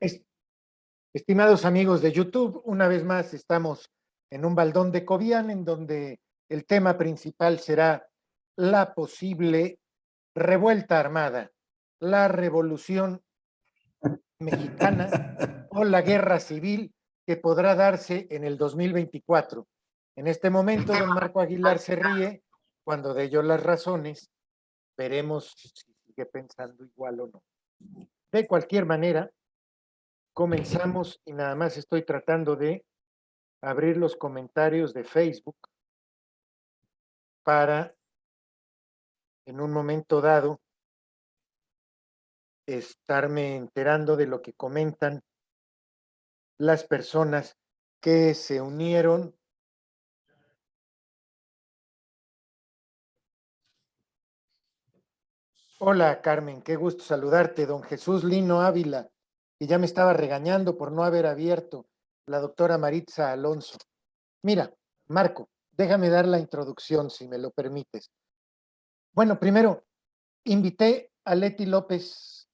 Es- Estimados amigos de YouTube, una vez más estamos en un baldón de Cobian en donde el tema principal será la posible revuelta armada, la revolución mexicana o la guerra civil que podrá darse en el 2024. En este momento, don Marco Aguilar se ríe cuando de ello las razones. Veremos si sigue pensando igual o no. De cualquier manera, comenzamos y nada más estoy tratando de abrir los comentarios de Facebook para en un momento dado estarme enterando de lo que comentan las personas que se unieron. Hola Carmen, qué gusto saludarte. Don Jesús Lino Ávila, que ya me estaba regañando por no haber abierto, la doctora Maritza Alonso. Mira, Marco, déjame dar la introducción, si me lo permites. Bueno, primero, invité a Leti López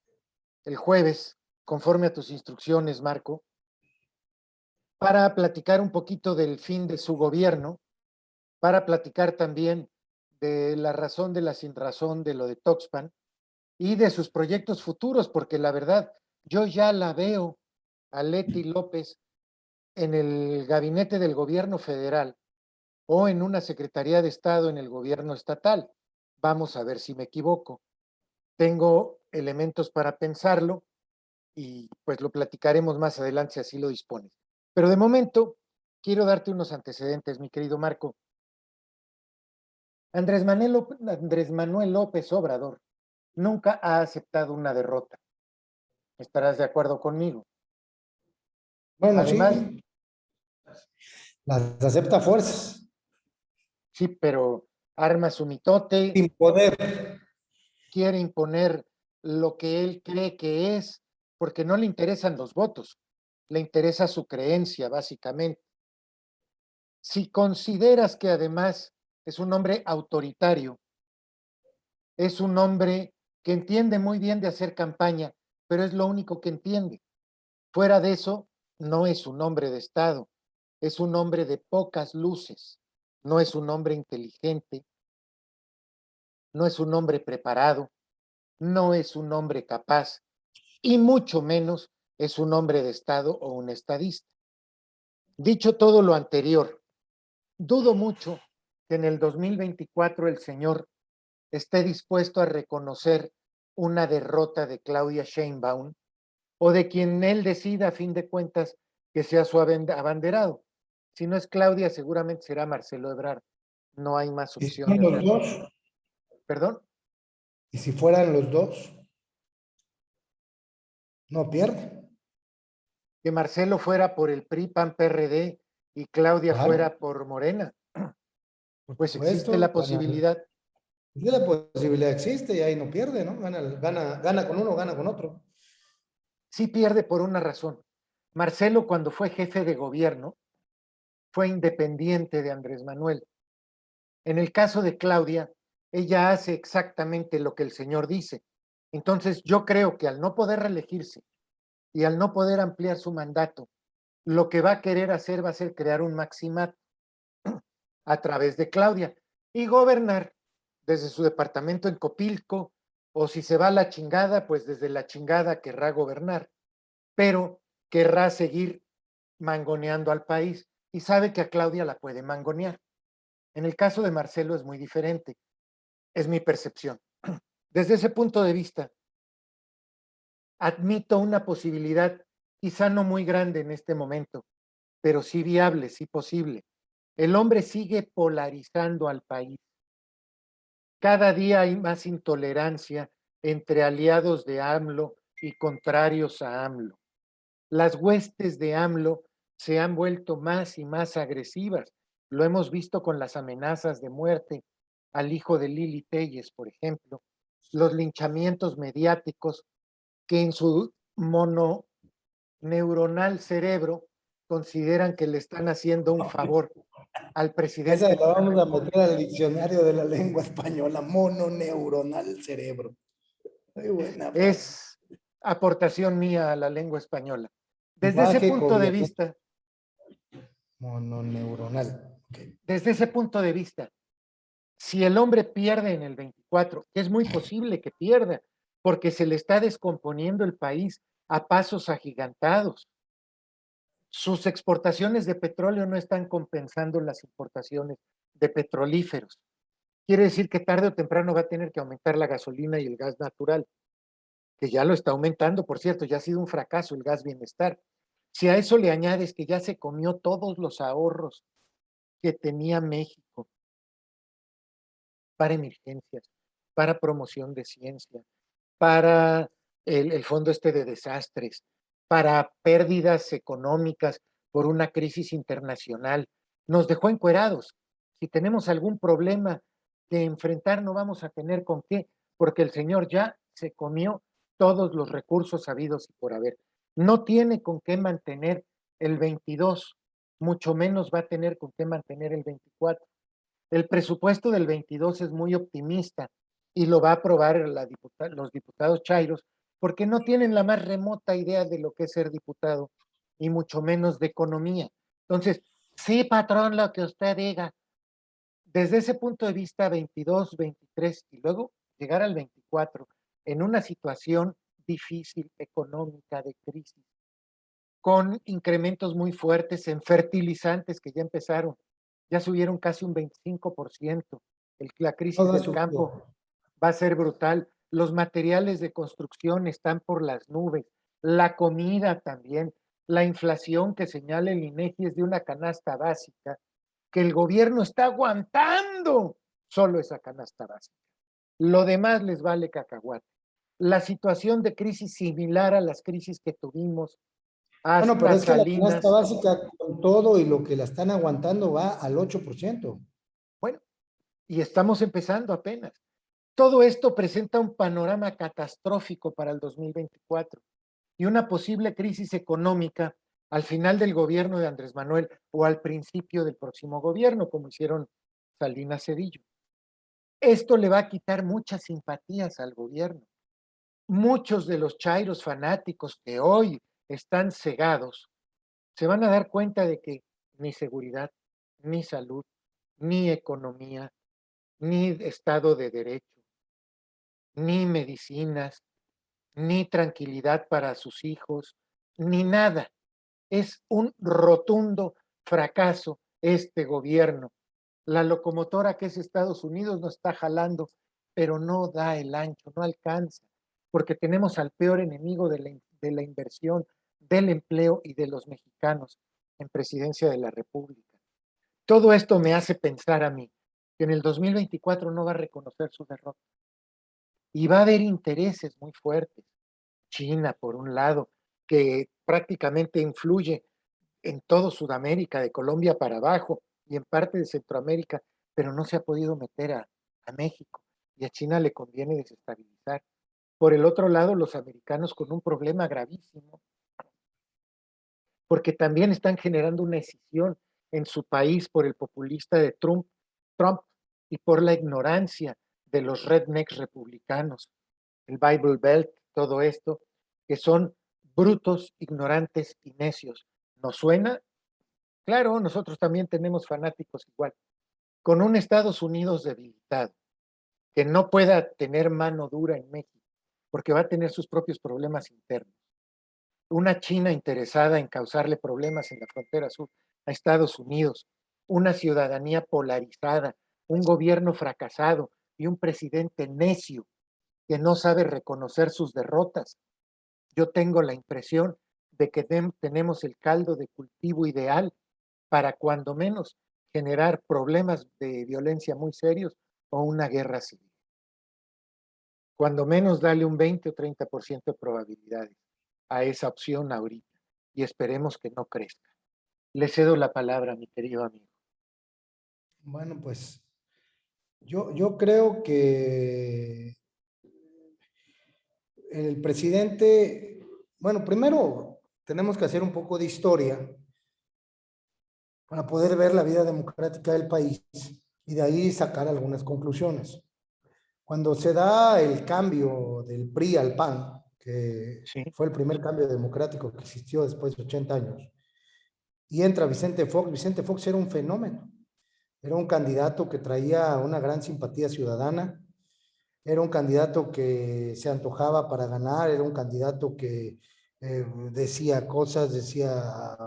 el jueves, conforme a tus instrucciones, Marco, para platicar un poquito del fin de su gobierno, para platicar también de la razón de la sinrazón de lo de Tuxpan y de sus proyectos futuros, porque la verdad, yo ya la veo a Leti López en el gabinete del gobierno federal o en una secretaría de Estado en el gobierno estatal. Vamos a ver si me equivoco. Tengo elementos para pensarlo y pues lo platicaremos más adelante si así lo dispones. Pero de momento, quiero darte unos antecedentes, mi querido Marco. Andrés Manuel López Obrador nunca ha aceptado una derrota. ¿Estarás de acuerdo conmigo? Bueno, Además, sí, las acepta a fuerzas, sí, pero arma su mitote, sin poder. quiere imponer lo que él cree que es, porque no le interesan los votos, le interesa su creencia, básicamente. Si consideras que además es un hombre autoritario, es un hombre que entiende muy bien de hacer campaña, pero es lo único que entiende. Fuera de eso, no es un hombre de Estado, es un hombre de pocas luces, no es un hombre inteligente, no es un hombre preparado, no es un hombre capaz y mucho menos es un hombre de Estado o un estadista. Dicho todo lo anterior, dudo mucho que en el 2024 el señor esté dispuesto a reconocer una derrota de Claudia Sheinbaum o de quien él decida a fin de cuentas que sea su abanderado. Si no es Claudia, seguramente será Marcelo Ebrard. No hay más ¿Y si son opciones los realmente. dos? ¿Perdón? ¿Y si fueran los dos? No pierde. Que Marcelo fuera por el PRI, PAN, PRD y Claudia Claro, fuera por Morena. por Pues existe supuesto. la posibilidad. La posibilidad existe y ahí no pierde, ¿no? Gana con uno, gana con otro. Sí pierde por una razón. Marcelo, cuando fue jefe de gobierno, fue independiente de Andrés Manuel. En el caso de Claudia, ella hace exactamente lo que el señor dice. Entonces, yo creo que al no poder reelegirse y al no poder ampliar su mandato, lo que va a querer hacer va a ser crear un maximato a través de Claudia y gobernar desde su departamento en Copilco, o si se va a la chingada, pues desde la chingada querrá gobernar, pero querrá seguir mangoneando al país y sabe que a Claudia la puede mangonear. En el caso de Marcelo es muy diferente, es mi percepción. Desde ese punto de vista, admito una posibilidad, quizá no muy grande en este momento, pero sí viable, sí posible. El hombre sigue polarizando al país. Cada día hay más intolerancia entre aliados de AMLO y contrarios a AMLO. Las huestes de AMLO se han vuelto más y más agresivas. Lo hemos visto con las amenazas de muerte al hijo de Lili Telles, por ejemplo, los linchamientos mediáticos que en su mononeuronal cerebro consideran que le están haciendo un favor al Esa presidente de la la vamos a meter República. al diccionario de la lengua española, mononeuronal cerebro. Muy buena frase. Es aportación mía a la lengua española. Desde ese Lenguaje punto de vista, mononeuronal. Okay. desde ese punto de vista, si el hombre pierde en el 24, que es muy posible que pierda, porque se le está descomponiendo el país a pasos agigantados. Sus exportaciones de petróleo no están compensando las importaciones de petrolíferos. Quiere decir que tarde o temprano va a tener que aumentar la gasolina y el gas natural, que ya lo está aumentando, por cierto, ya ha sido un fracaso el gas bienestar. Si a eso le añades que ya se comió todos los ahorros que tenía México para emergencias, para promoción de ciencia, para el fondo este de desastres, para pérdidas económicas por una crisis internacional, nos dejó encuerados. Si tenemos algún problema que enfrentar, no vamos a tener con qué, porque el señor ya se comió todos los recursos habidos y por haber. No tiene con qué mantener el 22, mucho menos va a tener con qué mantener el 24. El presupuesto del 22 es muy optimista y lo va a aprobar los diputados chairos porque no tienen la más remota idea de lo que es ser diputado y mucho menos de economía. Entonces, sí, patrón, lo que usted diga. Desde ese punto de vista, 22, 23 y luego llegar al 24 en una situación difícil económica de crisis, con incrementos muy fuertes en fertilizantes que ya empezaron, ya subieron casi un 25%. La crisis Todo ha del campo subido. va a ser brutal. Los materiales de construcción están por las nubes. La comida también. La inflación que señala el INEGI es de una canasta básica que el gobierno está aguantando solo esa canasta básica. Lo demás les vale cacahuate. La situación de crisis similar a las crisis que tuvimos Bueno, pero hasta es que la canasta Salinas. básica con todo y lo que la están aguantando va al 8%. Bueno, y estamos empezando apenas. Todo esto presenta un panorama catastrófico para el 2024 y una posible crisis económica al final del gobierno de Andrés Manuel o al principio del próximo gobierno, como hicieron Salinas Cedillo. Esto le va a quitar muchas simpatías al gobierno. Muchos de los chairos fanáticos que hoy están cegados se van a dar cuenta de que ni seguridad, ni salud, ni economía, ni Estado de Derecho, ni medicinas, ni tranquilidad para sus hijos, ni nada. Es un rotundo fracaso este gobierno. La locomotora que es Estados Unidos no está jalando, pero no da el ancho, no alcanza, porque tenemos al peor enemigo de la inversión, del empleo y de los mexicanos en presidencia de la República. Todo esto me hace pensar a mí que en el 2024 no va a reconocer su derrota y va a haber intereses muy fuertes. China, por un lado, que prácticamente influye en todo Sudamérica, de Colombia para abajo y en parte de Centroamérica, pero no se ha podido meter a México y a China le conviene desestabilizar. Por el otro lado, los americanos con un problema gravísimo, porque también están generando una escisión en su país por el populista de Trump y por la ignorancia de los rednecks republicanos, el Bible Belt, todo esto, que son brutos, ignorantes y necios. ¿Nos suena? Claro, nosotros también tenemos fanáticos igual. Con un Estados Unidos debilitado, que no pueda tener mano dura en México, porque va a tener sus propios problemas internos. Una China interesada en causarle problemas en la frontera sur a Estados Unidos, una ciudadanía polarizada, un gobierno fracasado y un presidente necio que no sabe reconocer sus derrotas. Yo tengo la impresión de que tenemos el caldo de cultivo ideal para cuando menos generar problemas de violencia muy serios o una guerra civil. Cuando menos dale un 20 o 30% de probabilidades a esa opción ahorita y esperemos que no crezca. Le cedo la palabra, mi querido amigo. Bueno, pues yo creo que el presidente, bueno, primero tenemos que hacer un poco de historia para poder ver la vida democrática del país y de ahí sacar algunas conclusiones. Cuando se da el cambio del PRI al PAN, que Sí. fue el primer cambio democrático que existió después de 80 años. Y entra Vicente Fox. Vicente Fox era un fenómeno. Era un candidato que traía una gran simpatía ciudadana. Era un candidato que se antojaba para ganar. Era un candidato que decía cosas, decía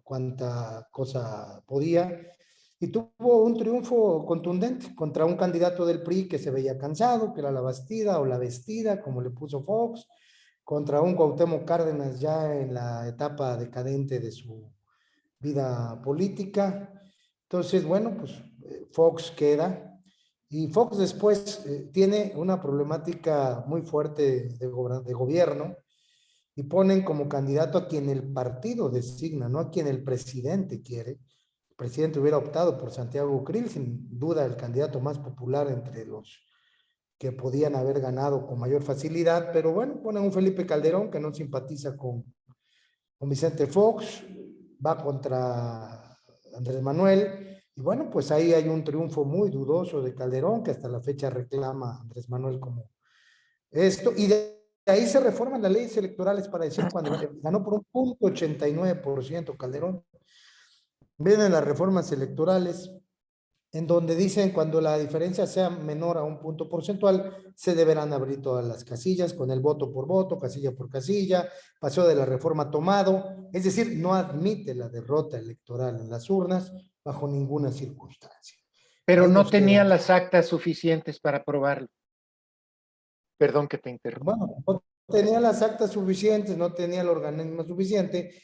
cuánta cosa podía. Y tuvo un triunfo contundente contra un candidato del PRI que se veía cansado, que era la Bastida o la Vestida, como le puso Fox, contra un Cuauhtémoc Cárdenas ya en la etapa decadente de su vida política. Entonces, bueno, pues Fox queda. Y Fox después tiene una problemática muy fuerte de gobierno y ponen como candidato a quien el partido designa, no a quien el presidente quiere. El presidente hubiera optado por Santiago Krill, sin duda el candidato más popular entre los que podían haber ganado con mayor facilidad, pero bueno, ponen un Felipe Calderón que no simpatiza con Vicente Fox, va contra Andrés Manuel, y bueno, pues ahí hay un triunfo muy dudoso de Calderón, que hasta la fecha reclama a Andrés Manuel como esto, y de ahí se reforman las leyes electorales para decir cuando ganó por un punto 89% Calderón. Vienen las reformas electorales en donde dicen cuando la diferencia sea menor a un punto porcentual, se deberán abrir todas las casillas con el voto por voto, casilla por casilla, pasó de la reforma tomado, es decir, no admite la derrota electoral en las urnas bajo ninguna circunstancia. Pero Ahí no nos tenía queda. las actas suficientes para aprobarlo. Perdón que te interrumpa. Bueno, no tenía las actas suficientes, no tenía el organismo suficiente,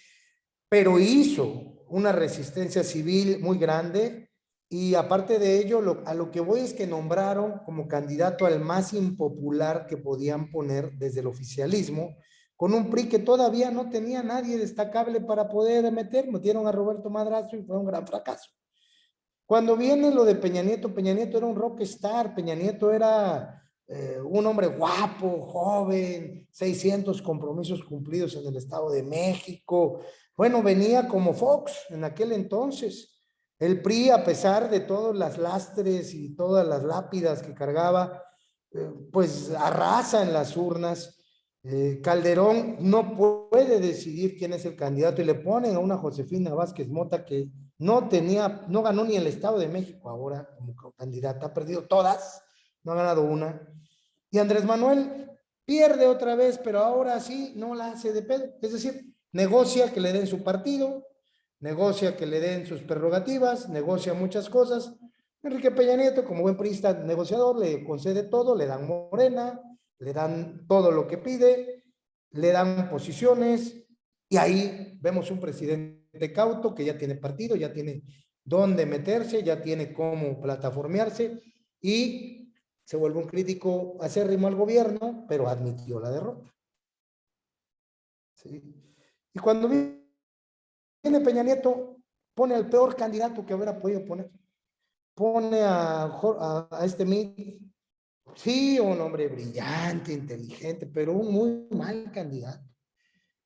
pero hizo una resistencia civil muy grande y aparte de ello, a lo que voy es que nombraron como candidato al más impopular que podían poner desde el oficialismo, con un PRI que todavía no tenía nadie destacable para poder metieron a Roberto Madrazo y fue un gran fracaso. Cuando viene lo de Peña Nieto era un rockstar, Peña Nieto era un hombre guapo, joven, 600 compromisos cumplidos en el Estado de México. Bueno, venía como Fox en aquel entonces. El PRI, a pesar de todas las lastres y todas las lápidas que cargaba, pues arrasa en las urnas. Calderón no puede decidir quién es el candidato y le ponen a una Josefina Vázquez Mota que no ganó ni el Estado de México ahora como candidata, ha perdido todas, no ha ganado una. Y Andrés Manuel pierde otra vez, pero ahora sí no la hace de pedo. Es decir, negocia que le den su partido, negocia que le den sus prerrogativas, negocia muchas cosas. Enrique Peña Nieto, como buen priista negociador, le concede todo, le dan Morena, le dan todo lo que pide, le dan posiciones, y ahí vemos un presidente cauto que ya tiene partido, ya tiene dónde meterse, ya tiene cómo plataformearse y se vuelve un crítico acérrimo al gobierno, pero admitió la derrota. ¿Sí? Y cuando viene Peña Nieto, pone al peor candidato que hubiera podido poner. Pone a este Meade, sí, un hombre brillante, inteligente, pero un muy mal candidato.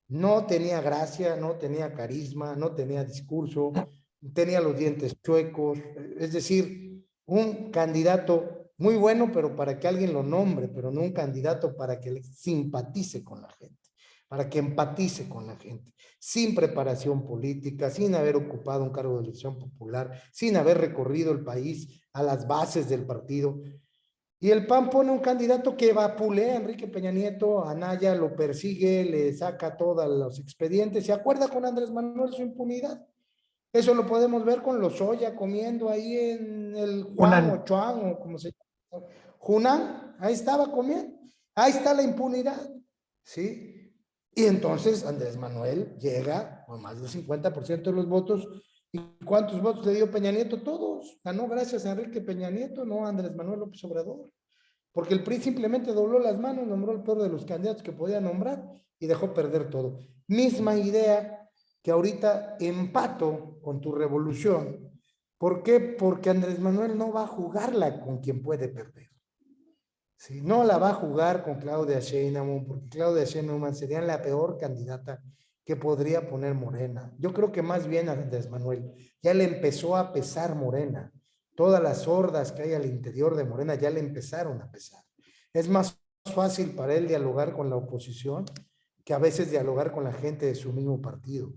No tenía gracia, no tenía carisma, no tenía discurso, tenía los dientes chuecos, es decir, un candidato muy bueno, pero para que alguien lo nombre, pero no un candidato para que simpatice con la gente, para que empatice con la gente, sin preparación política, sin haber ocupado un cargo de elección popular, sin haber recorrido el país a las bases del partido. Y el PAN pone un candidato que vapulea a Enrique Peña Nieto, Anaya lo persigue, le saca todos los expedientes, se acuerda con Andrés Manuel su impunidad. Eso lo podemos ver con Lozoya comiendo ahí en el Juan Una, o Chuan o como se llama. Junán, ahí estaba comiendo. Ahí está la impunidad, ¿sí? Y entonces Andrés Manuel llega con más del 50% de los votos. ¿Y cuántos votos le dio Peña Nieto? Todos. Ganó gracias a Enrique Peña Nieto, no a Andrés Manuel López Obrador. Porque el PRI simplemente dobló las manos, nombró el peor de los candidatos que podía nombrar y dejó perder todo. Misma idea que ahorita empato con tu revolución. ¿Por qué? Porque Andrés Manuel no va a jugarla con quien puede perder. ¿Sí? No la va a jugar con Claudia Sheinbaum, porque Claudia Sheinbaum sería la peor candidata que podría poner Morena. Yo creo que más bien a Andrés Manuel ya le empezó a pesar Morena. Todas las hordas que hay al interior de Morena ya le empezaron a pesar. Es más fácil para él dialogar con la oposición que a veces dialogar con la gente de su mismo partido.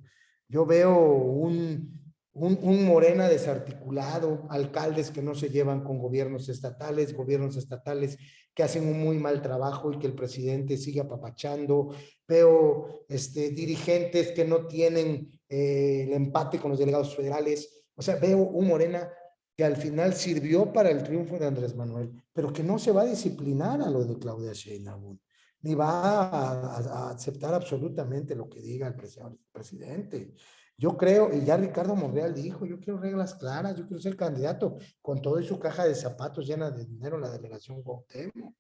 Yo veo un Morena desarticulado, alcaldes que no se llevan con gobiernos estatales que hacen un muy mal trabajo y que el presidente sigue apapachando. Veo dirigentes que no tienen el empate con los delegados federales. O sea, veo un Morena que al final sirvió para el triunfo de Andrés Manuel, pero que no se va a disciplinar a lo de Claudia Sheinbaum, ni va a aceptar absolutamente lo que diga el presidente. Yo creo, y ya Ricardo Monreal dijo, yo quiero reglas claras, yo quiero ser candidato con todo y su caja de zapatos llena de dinero en la delegación Cuauhtémoc,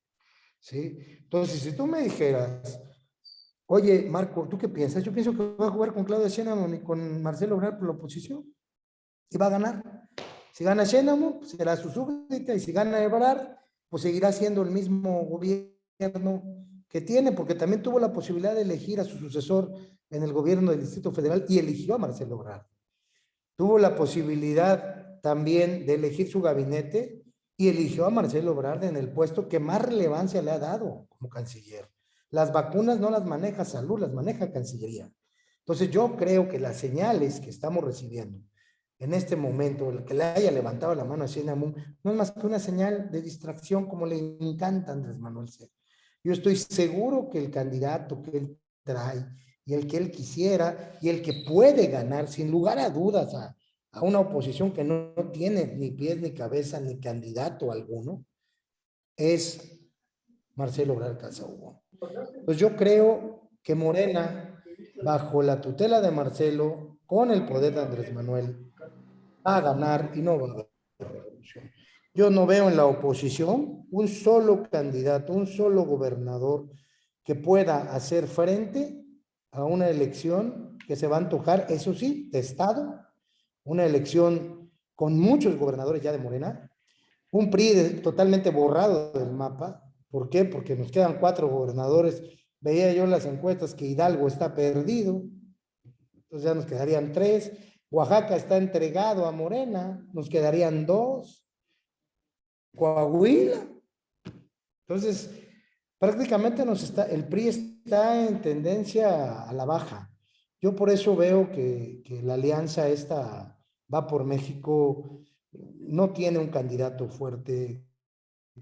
¿sí? Entonces, si tú me dijeras, oye, Marco, ¿tú qué piensas? Yo pienso que va a jugar con Claudia Sheinbaum y con Marcelo Ebrard por la oposición y va a ganar. Si gana Sheinbaum, pues será su súbdita, y si gana Ebrard, pues seguirá siendo el mismo gobierno que tiene, porque también tuvo la posibilidad de elegir a su sucesor en el gobierno del Distrito Federal y eligió a Marcelo Ebrard. Tuvo la posibilidad también de elegir su gabinete y eligió a Marcelo Ebrard en el puesto que más relevancia le ha dado como canciller. Las vacunas no las maneja Salud, las maneja Cancillería. Entonces yo creo que las señales que estamos recibiendo en este momento, el que le haya levantado la mano a Sheinbaum, no es más que una señal de distracción como le encanta a Andrés Manuel Ser. Yo estoy seguro que el candidato que él trae y el que él quisiera y el que puede ganar sin lugar a dudas a una oposición que no tiene ni pies ni cabeza ni candidato alguno, es Marcelo Ebrard Casaubon. Pues yo creo que Morena, bajo la tutela de Marcelo, con el poder de Andrés Manuel, va a ganar y no va a haber revolución. Yo no veo en la oposición un solo candidato, un solo gobernador que pueda hacer frente a una elección que se va a antojar, eso sí, de Estado, una elección con muchos gobernadores ya de Morena, un PRI totalmente borrado del mapa. ¿Por qué? Porque nos quedan 4 gobernadores. Veía yo en las encuestas que Hidalgo está perdido, entonces ya nos quedarían 3. Oaxaca está entregado a Morena, nos quedarían 2. Coahuila. Entonces, prácticamente el PRI está en tendencia a la baja. Yo por eso veo que la alianza esta va por México, no tiene un candidato fuerte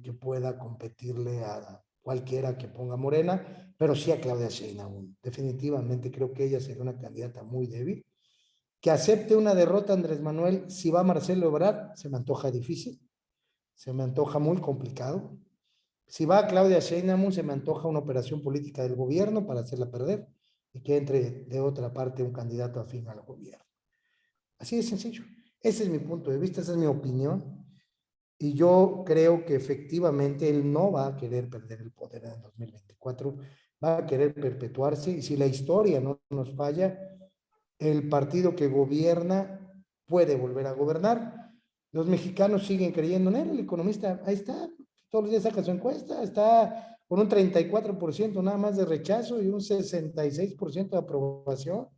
que pueda competirle a cualquiera que ponga Morena, pero sí a Claudia Sheinbaum. Definitivamente creo que ella sería una candidata muy débil. Que acepte una derrota Andrés Manuel, si va Marcelo Ebrard, se me antoja difícil, se me antoja muy complicado. Si va Claudia Sheinbaum, se me antoja una operación política del gobierno para hacerla perder y que entre de otra parte un candidato afín al gobierno. Así de sencillo. Ese es mi punto de vista, esa es mi opinión. Y yo creo que efectivamente él no va a querer perder el poder en el 2024, va a querer perpetuarse y si la historia no nos falla, el partido que gobierna puede volver a gobernar. Los mexicanos siguen creyendo en él, el economista, ahí está, todos los días saca su encuesta, está con un 34% nada más de rechazo y un 66% de aprobación.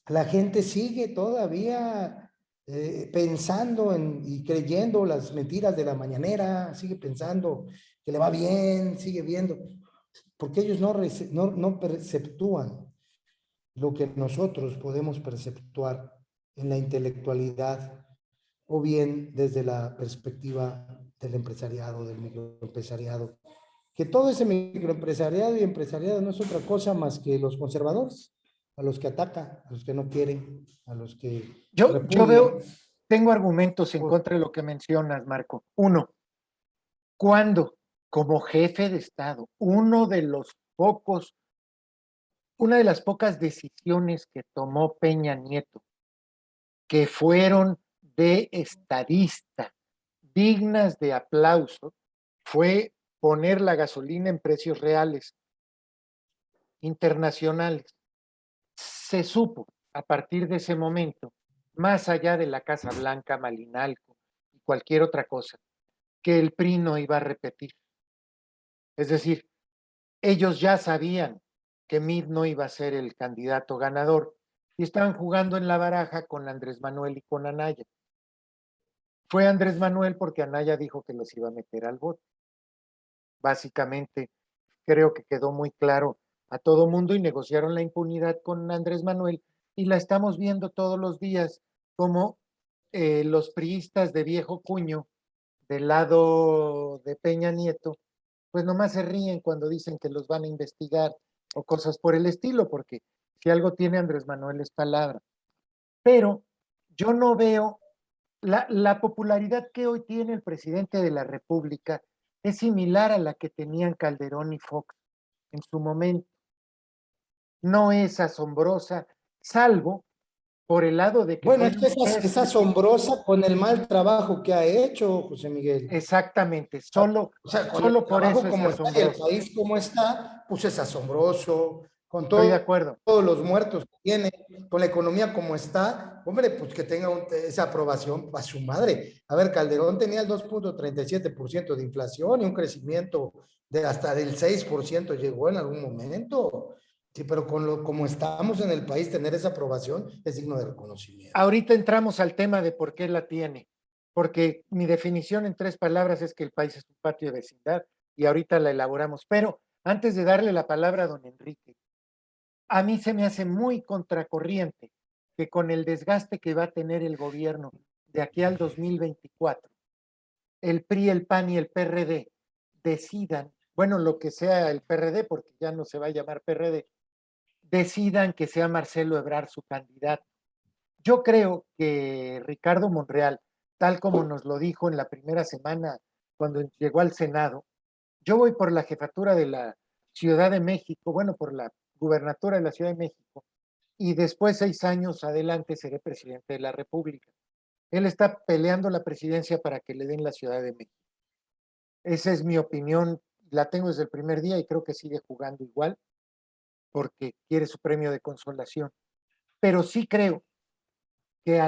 La gente sigue todavía pensando y creyendo las mentiras de la mañanera, sigue pensando que le va bien, sigue viendo, porque ellos no perceptúan lo que nosotros podemos perceptuar en la intelectualidad o bien desde la perspectiva del empresariado, del microempresariado, que todo ese microempresariado y empresariado no es otra cosa más que los conservadores, a los que ataca, a los que no quieren, a los que Yo repudian. tengo argumentos en contra de lo que mencionas, Marco. Uno, cuando como jefe de Estado, una de las pocas decisiones que tomó Peña Nieto, que fueron de estadista, dignas de aplauso, fue poner la gasolina en precios reales, internacionales. Se supo a partir de ese momento, más allá de la Casa Blanca, Malinalco y cualquier otra cosa, que el PRI no iba a repetir. Es decir, ellos ya sabían que Mid no iba a ser el candidato ganador y estaban jugando en la baraja con Andrés Manuel y con Anaya. Fue Andrés Manuel porque Anaya dijo que los iba a meter al bote, básicamente creo que quedó muy claro a todo mundo y negociaron la impunidad con Andrés Manuel y la estamos viendo todos los días como los priistas de viejo cuño del lado de Peña Nieto, pues nomás se ríen cuando dicen que los van a investigar o cosas por el estilo, porque si algo tiene Andrés Manuel es palabra. Pero yo no veo la popularidad que hoy tiene el presidente de la República es similar a la que tenían Calderón y Fox en su momento. No es asombrosa, salvo por el lado de que Bueno, fue es que es ejército. asombrosa con el mal trabajo que ha hecho José Miguel. Exactamente, solo, O sea, con el solo por eso trabajo es como está y el asombroso. país como está, pues es asombroso. Con Estoy de acuerdo. todos los muertos que tiene, con la economía como está, hombre, pues que tenga esa aprobación a su madre. A ver, Calderón tenía el 2.37% de inflación y un crecimiento de hasta del 6% llegó en algún momento. Sí, pero como estamos en el país, tener esa aprobación es digno de reconocimiento. Ahorita entramos al tema de por qué la tiene, porque mi definición en 3 palabras es que el país es un patio de vecindad y ahorita la elaboramos. Pero antes de darle la palabra a don Enrique, a mí se me hace muy contracorriente que con el desgaste que va a tener el gobierno de aquí al 2024, el PRI, el PAN y el PRD decidan, bueno, lo que sea el PRD, porque ya no se va a llamar PRD, decidan que sea Marcelo Ebrard su candidato. Yo creo que Ricardo Monreal, tal como nos lo dijo en la primera semana cuando llegó al Senado, yo voy por la jefatura de la Ciudad de México, bueno, por la gubernatura de la Ciudad de México, y después 6 años adelante seré presidente de la República. Él está peleando la presidencia para que le den la Ciudad de México. Esa es mi opinión, la tengo desde el primer día y creo que sigue jugando igual porque quiere su premio de consolación. Pero sí creo que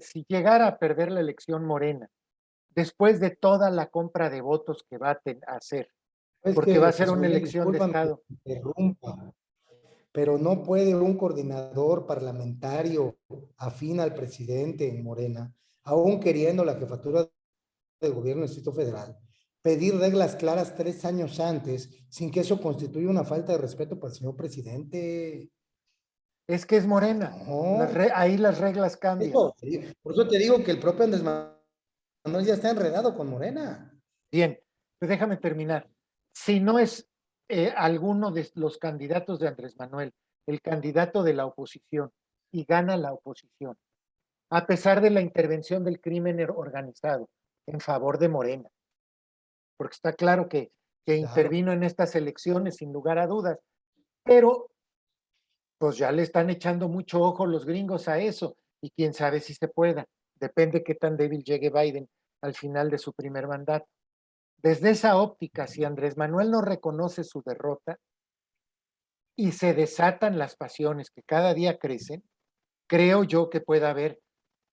si llegara a perder la elección Morena, después de toda la compra de votos que va a hacer, Es porque va a que, ser José una Miguel, elección de discúlpame que Estado. te interrumpa, pero no puede un coordinador parlamentario afín al presidente en Morena, aún queriendo la jefatura del gobierno del Distrito Federal, pedir reglas claras 3 años antes, sin que eso constituya una falta de respeto para el señor presidente. Es que es Morena, No, ahí las reglas cambian. eso, por eso te digo que el propio Andrés Manuel ya está enredado con Morena. Bien, pues déjame terminar. Si no es alguno de los candidatos de Andrés Manuel, el candidato de la oposición, y gana la oposición, a pesar de la intervención del crimen organizado en favor de Morena, porque está claro que Claro. intervino en estas elecciones sin lugar a dudas, pero pues ya le están echando mucho ojo los gringos a eso y quién sabe si se pueda. Depende qué tan débil llegue Biden al final de su primer mandato. Desde esa óptica, si Andrés Manuel no reconoce su derrota y se desatan las pasiones que cada día crecen, creo yo que puede haber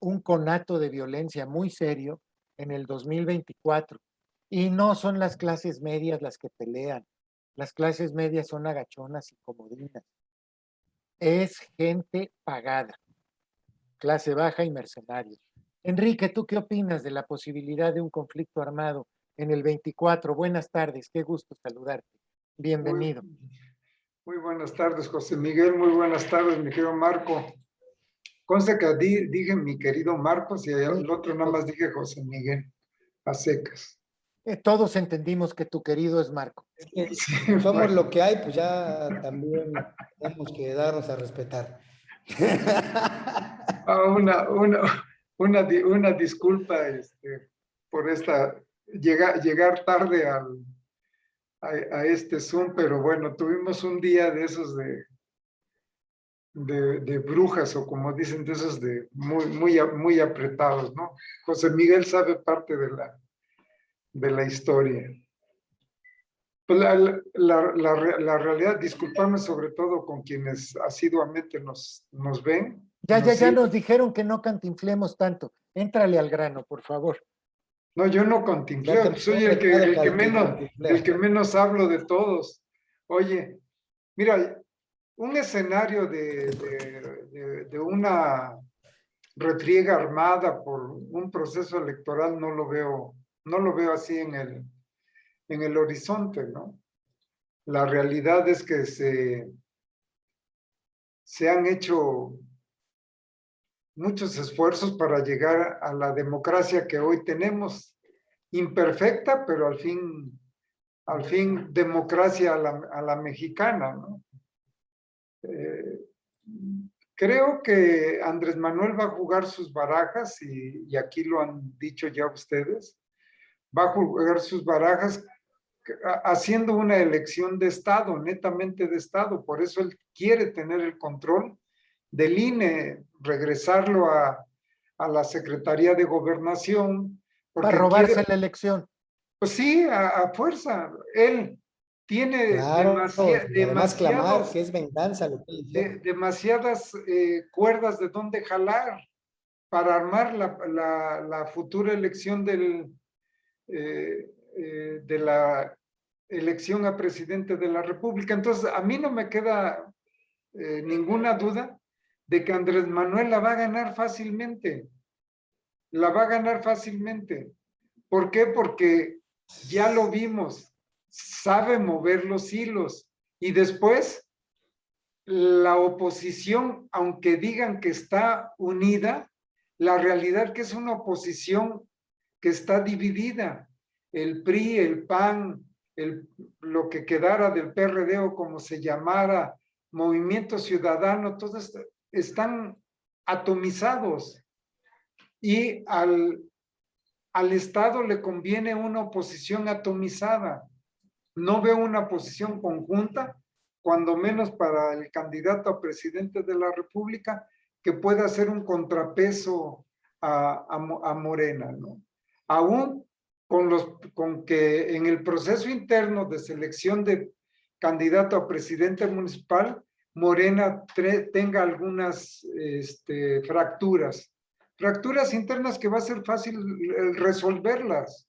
un conato de violencia muy serio en el 2024. Y no son las clases medias las que pelean. Las clases medias son agachonas y comodinas. Es gente pagada, clase baja y mercenarios. Enrique, ¿tú qué opinas de la posibilidad de un conflicto armado en el 24? Buenas tardes, qué gusto saludarte. Muy, Bienvenido. muy buenas tardes, José Miguel. Muy buenas tardes, mi querido Marco. Consta que dije mi querido Marcos y el otro nada más dije José Miguel, a secas. Todos entendimos que tu querido es Marco. Es que Sí, somos bueno, lo que hay, pues ya también tenemos que darnos a respetar. una disculpa por llegar tarde a este Zoom, pero bueno, tuvimos un día de esos de brujas o como dicen, de esos de muy apretados, ¿no? José Miguel sabe parte de la historia. Pues la realidad, disculparme sobre todo con quienes asiduamente nos ven y nos Ya siguen. nos dijeron que no cantinflemos tanto. Éntrale al grano, por favor. No, yo no Ya contemplé, tenemos soy un recado el cantinflero. que menos hablo de todos. Oye, mira, un escenario de una refriega armada por un proceso electoral no lo veo así en el horizonte, ¿no? La realidad es que se han hecho muchos esfuerzos para llegar a la democracia que hoy tenemos, imperfecta, pero al fin democracia a la mexicana, ¿no? Creo que Andrés Manuel va a jugar sus barajas y aquí lo han dicho ya ustedes, va a jugar sus barajas haciendo una elección de Estado, netamente de Estado. Por eso él quiere tener el control del INE, regresarlo a la Secretaría de Gobernación, Para porque robarse quiere, la elección. pues sí, a fuerza. Él tiene Claro, y además clamar que es venganza lo que él hicieron. demasiadas cuerdas de dónde jalar para armar la futura elección de la elección a presidente de la República. Entonces, a mí no me queda ninguna duda de que Andrés Manuel la va a ganar fácilmente. La va a ganar fácilmente. ¿Por qué? Porque ya lo vimos, sabe mover los hilos. Y después, la oposición, aunque digan que está unida, la realidad que es una oposición que está dividida. El PRI, el PAN, lo que quedara del PRD o como se llamara, Movimiento Ciudadano, todos están atomizados. Y al Estado le conviene una oposición atomizada. No veo una posición conjunta, cuando menos para el candidato a presidente de la República, que pueda hacer un contrapeso a Morena, ¿no? Aún con que en el proceso interno de selección de candidato a presidente municipal, Morena tenga algunas fracturas internas que va a ser fácil resolverlas.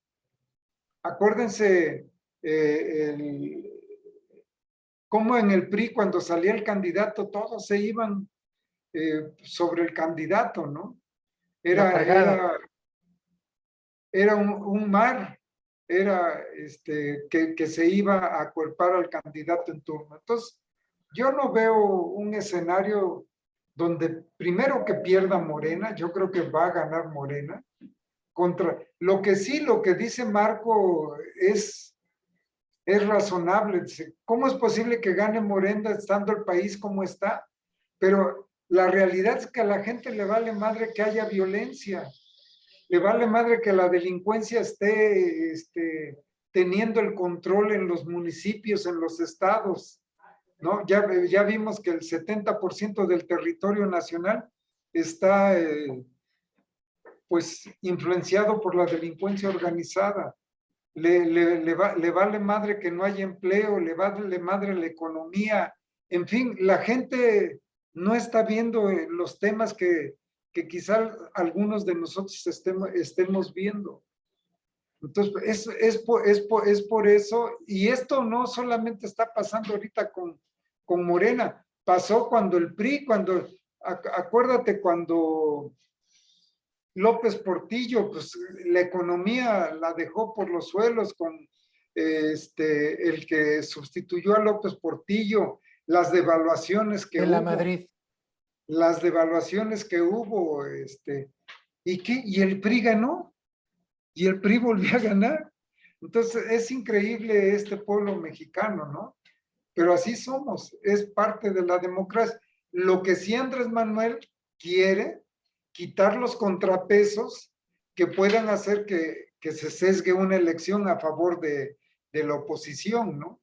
Acuérdense cómo en el PRI cuando salía el candidato todos se iban sobre el candidato, ¿no? Era un mar, era que se iba a acuerpar al candidato en turno. Entonces, yo no veo un escenario donde primero que pierda Morena, yo creo que va a ganar Morena. Lo que dice Marco es razonable. ¿Cómo es posible que gane Morena estando el país como está? Pero la realidad es que a la gente le vale madre que haya violencia, le vale madre que la delincuencia esté teniendo el control en los municipios, en los estados, ¿no? Ya vimos que el 70% del territorio nacional está pues influenciado por la delincuencia organizada. Le vale madre que no haya empleo, le vale madre la economía. En fin, la gente no está viendo los temas que quizá algunos de nosotros estemos viendo. Entonces, es por eso, y esto no solamente está pasando ahorita con Morena, pasó cuando el PRI, acuérdate cuando López Portillo, pues la economía la dejó por los suelos con el que sustituyó a López Portillo, las devaluaciones que De la hubo, Madrid. las devaluaciones que hubo, y el PRI ganó, y el PRI volvió a ganar. Entonces, es increíble este pueblo mexicano, ¿no? Pero así somos, es parte de la democracia. Lo que sí Andrés Manuel quiere quitar los contrapesos que puedan hacer que se sesgue una elección a favor de la oposición, ¿no?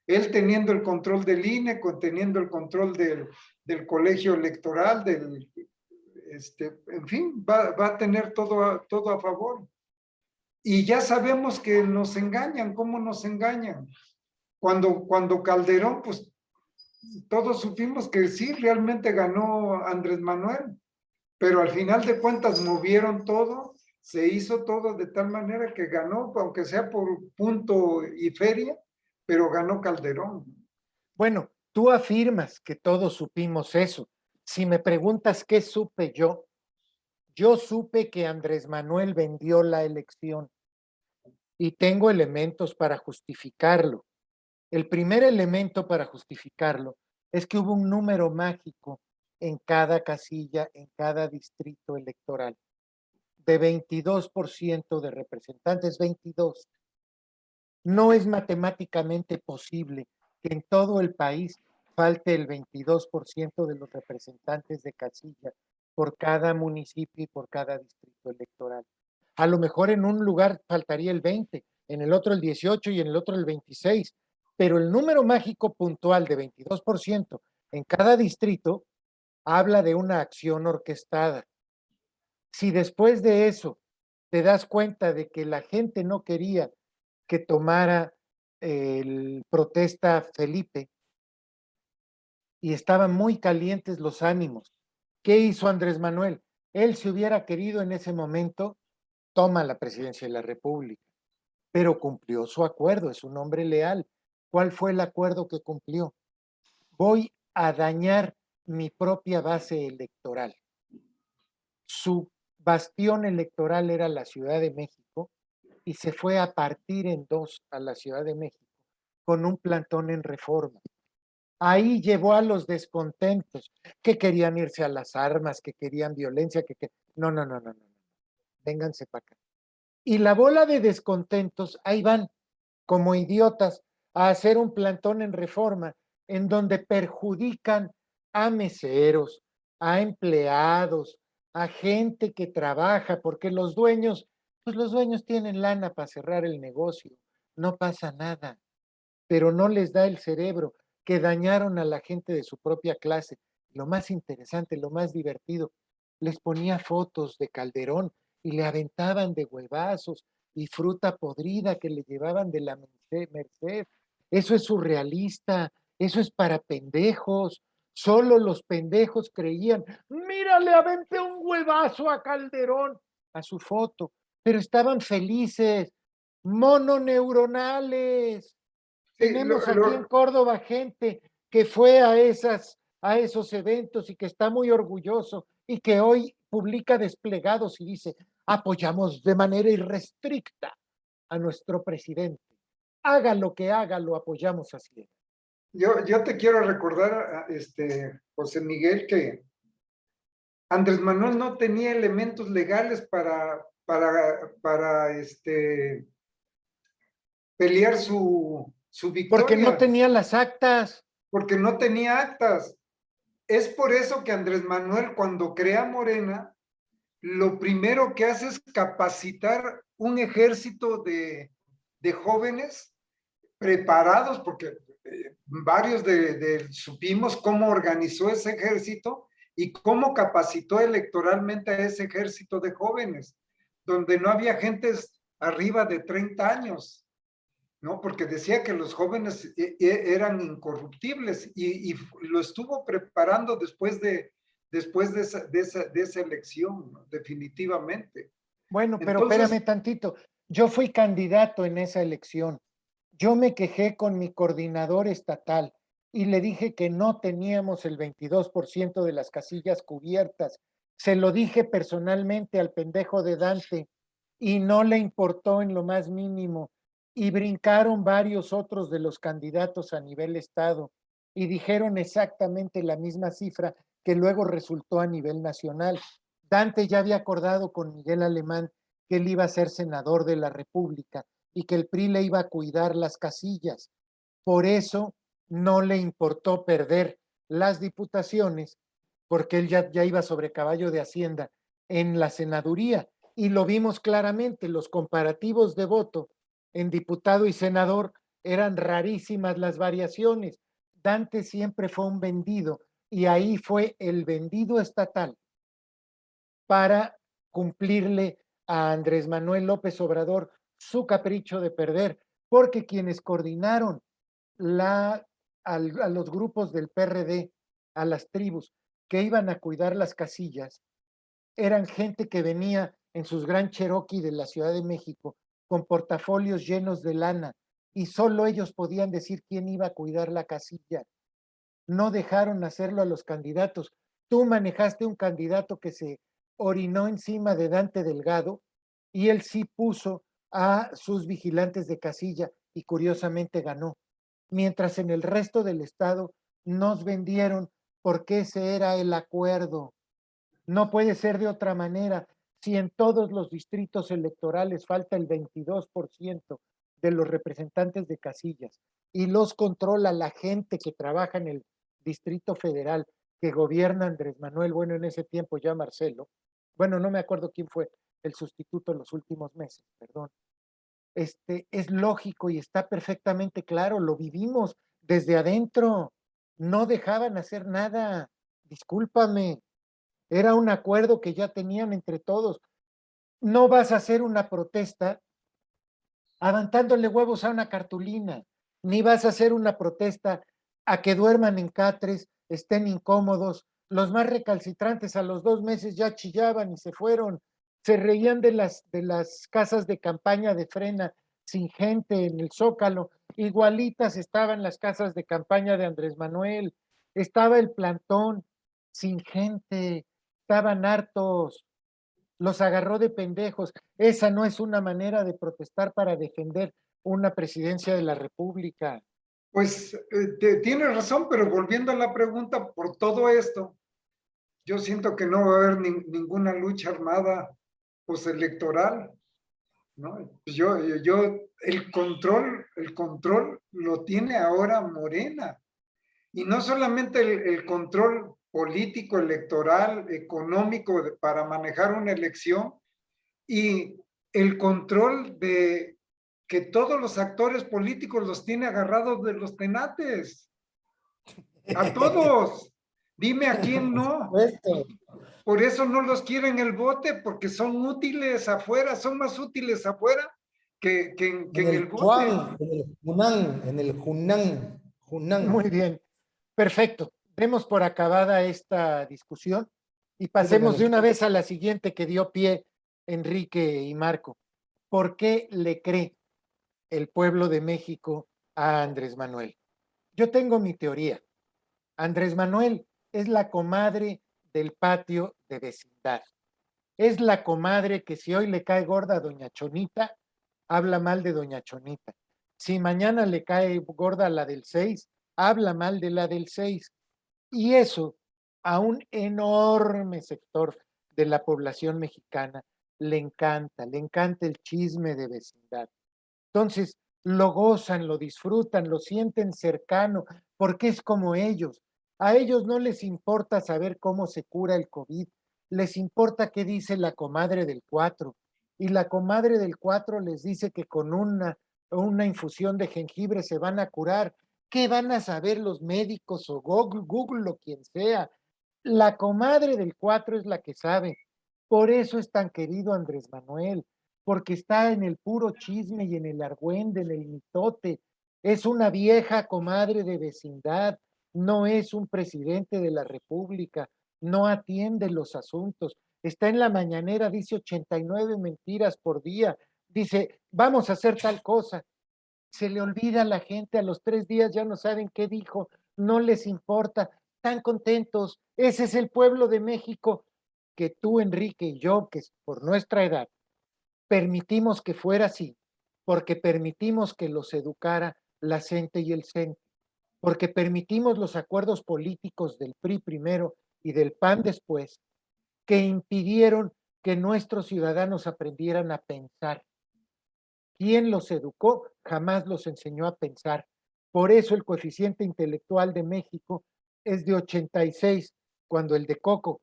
Él teniendo el control del INE, teniendo el control del colegio electoral, en fin, va a tener todo a favor. Y ya sabemos que nos engañan, ¿cómo nos engañan? Cuando Calderón, pues todos supimos que sí, realmente ganó Andrés Manuel, pero al final de cuentas movieron todo, se hizo todo de tal manera que ganó, aunque sea por punto y feria, pero ganó Calderón. Bueno, tú afirmas que todos supimos eso. Si me preguntas qué supe yo supe que Andrés Manuel vendió la elección y tengo elementos para justificarlo. El primer elemento para justificarlo es que hubo un número mágico en cada casilla, en cada distrito electoral, de 22% de representantes, 22. No es matemáticamente posible que en todo el país falte el 22% de los representantes de casilla por cada municipio y por cada distrito electoral. A lo mejor en un lugar faltaría el 20, en el otro el 18 y en el otro el 26, pero el número mágico puntual de 22% en cada distrito habla de una acción orquestada. Si después de eso te das cuenta de que la gente no quería que tomara el protesta Felipe y estaban muy calientes los ánimos, ¿qué hizo Andrés Manuel? Él, si hubiera querido en ese momento, toma la presidencia de la República, pero cumplió su acuerdo, es un hombre leal. ¿Cuál fue el acuerdo que cumplió? Voy a dañar mi propia base electoral. Su bastión electoral era la Ciudad de México y se fue a partir en dos a la Ciudad de México con un plantón en Reforma. Ahí llevó a los descontentos, que querían irse a las armas, que querían violencia, no, no, no, no, no, vénganse para acá. Y la bola de descontentos, ahí van, como idiotas, a hacer un plantón en Reforma, en donde perjudican a meseros, a empleados, a gente que trabaja, porque los dueños, pues los dueños tienen lana para cerrar el negocio, no pasa nada, pero no les da el cerebro, que dañaron a la gente de su propia clase. Lo más interesante, lo más divertido, les ponía fotos de Calderón y le aventaban de huevazos y fruta podrida que le llevaban de la Merced. Eso es surrealista, eso es para pendejos. Solo los pendejos creían, mira, le aventé un huevazo a Calderón, a su foto, pero estaban felices, mononeuronales. Sí, Tenemos aquí en Córdoba gente que fue a esos eventos y que está muy orgulloso y que hoy publica desplegados y dice, apoyamos de manera irrestricta a nuestro presidente. Haga lo que haga, lo apoyamos así. yo te quiero recordar, José Miguel, que Andrés Manuel no tenía elementos legales para pelear su Porque no victoria, tenía las actas. porque no tenía actas. Es por eso que Andrés Manuel, cuando crea Morena, lo primero que hace es capacitar un ejército de jóvenes preparados, porque varios supimos cómo organizó ese ejército y cómo capacitó electoralmente a ese ejército de jóvenes, donde no había gentes arriba de 30 años, ¿no? Porque decía que los jóvenes eran incorruptibles y lo estuvo preparando después de esa elección, ¿no? Definitivamente. Bueno, pero Entonces, espérame tantito. Yo fui candidato en esa elección. Yo me quejé con mi coordinador estatal y le dije que no teníamos el 22% de las casillas cubiertas. Se lo dije personalmente al pendejo de Dante y no le importó en lo más mínimo. Y brincaron varios otros de los candidatos a nivel estado y dijeron exactamente la misma cifra que luego resultó a nivel nacional. Dante ya había acordado con Miguel Alemán que él iba a ser senador de la República y que el PRI le iba a cuidar las casillas. Por eso no le importó perder las diputaciones, porque él ya iba sobre caballo de Hacienda en la senaduría. Y lo vimos claramente, los comparativos de voto en diputado y senador eran rarísimas las variaciones. Dante siempre fue un vendido y ahí fue el vendido estatal para cumplirle a Andrés Manuel López Obrador su capricho de perder, porque quienes coordinaron a los grupos del PRD, a las tribus que iban a cuidar las casillas, eran gente que venía en sus gran Cherokee de la Ciudad de México con portafolios llenos de lana y solo ellos podían decir quién iba a cuidar la casilla. No dejaron hacerlo a los candidatos. Tú manejaste un candidato que se orinó encima de Dante Delgado y él sí puso a sus vigilantes de casilla y curiosamente ganó. Mientras en el resto del estado nos vendieron porque ese era el acuerdo. No puede ser de otra manera. Si en todos los distritos electorales falta el 22% de los representantes de casillas y los controla la gente que trabaja en el Distrito Federal, que gobierna Andrés Manuel, bueno, en ese tiempo ya Marcelo, bueno, no me acuerdo quién fue el sustituto en los últimos meses, perdón. Es lógico y está perfectamente claro, lo vivimos desde adentro, no dejaban hacer nada, discúlpame, era un acuerdo que ya tenían entre todos. No vas a hacer una protesta aventándole huevos a una cartulina, ni vas a hacer una protesta a que duerman en catres, estén incómodos. Los más recalcitrantes a los 2 meses ya chillaban y se fueron. Se reían de las casas de campaña de Frena sin gente en el Zócalo. Igualitas estaban las casas de campaña de Andrés Manuel. Estaba el plantón sin gente. Estaban hartos, los agarró de pendejos. Esa no es una manera de protestar para defender una presidencia de la República. Pues tienes razón, pero volviendo a la pregunta, por todo esto, yo siento que no va a haber ninguna lucha armada postelectoral, ¿no? Pues el control lo tiene ahora Morena. Y no solamente el control político, electoral, económico para manejar una elección, y el control de que todos los actores políticos los tiene agarrados de los tenates. A todos. Dime a quién no. Por eso no los quieren el bote, porque son útiles afuera, son más útiles afuera que en el bote. En el Junán. Muy bien, perfecto. Demos por acabada esta discusión y pasemos de una vez a la siguiente que dio pie Enrique y Marco. ¿Por qué le cree el pueblo de México a Andrés Manuel? Yo tengo mi teoría. Andrés Manuel es la comadre del patio de vecindad. Es la comadre que si hoy le cae gorda a doña Chonita, habla mal de doña Chonita. Si mañana le cae gorda la del 6, habla mal de la del 6. Y eso a un enorme sector de la población mexicana le encanta el chisme de vecindad. Entonces, lo gozan, lo disfrutan, lo sienten cercano, porque es como ellos. A ellos no les importa saber cómo se cura el COVID, les importa qué dice la comadre del 4. Y la comadre del 4 les dice que con una infusión de jengibre se van a curar. ¿Qué van a saber los médicos o Google o quien sea? La comadre del 4 es la que sabe. Por eso es tan querido Andrés Manuel, porque está en el puro chisme y en el argüende, en el mitote. Es una vieja comadre de vecindad, no es un presidente de la República, no atiende los asuntos. Está en la mañanera, dice 89 mentiras por día, dice, vamos a hacer tal cosa. Se le olvida a la gente, a los 3 días ya no saben qué dijo, no les importa, están contentos. Ese es el pueblo de México que tú, Enrique, y yo, que por nuestra edad, permitimos que fuera así, porque permitimos que los educara la CENTE y el CENTE, porque permitimos los acuerdos políticos del PRI primero y del PAN después, que impidieron que nuestros ciudadanos aprendieran a pensar. ¿Quién los educó? Jamás los enseñó a pensar. Por eso el coeficiente intelectual de México es de 86, cuando el de Coco,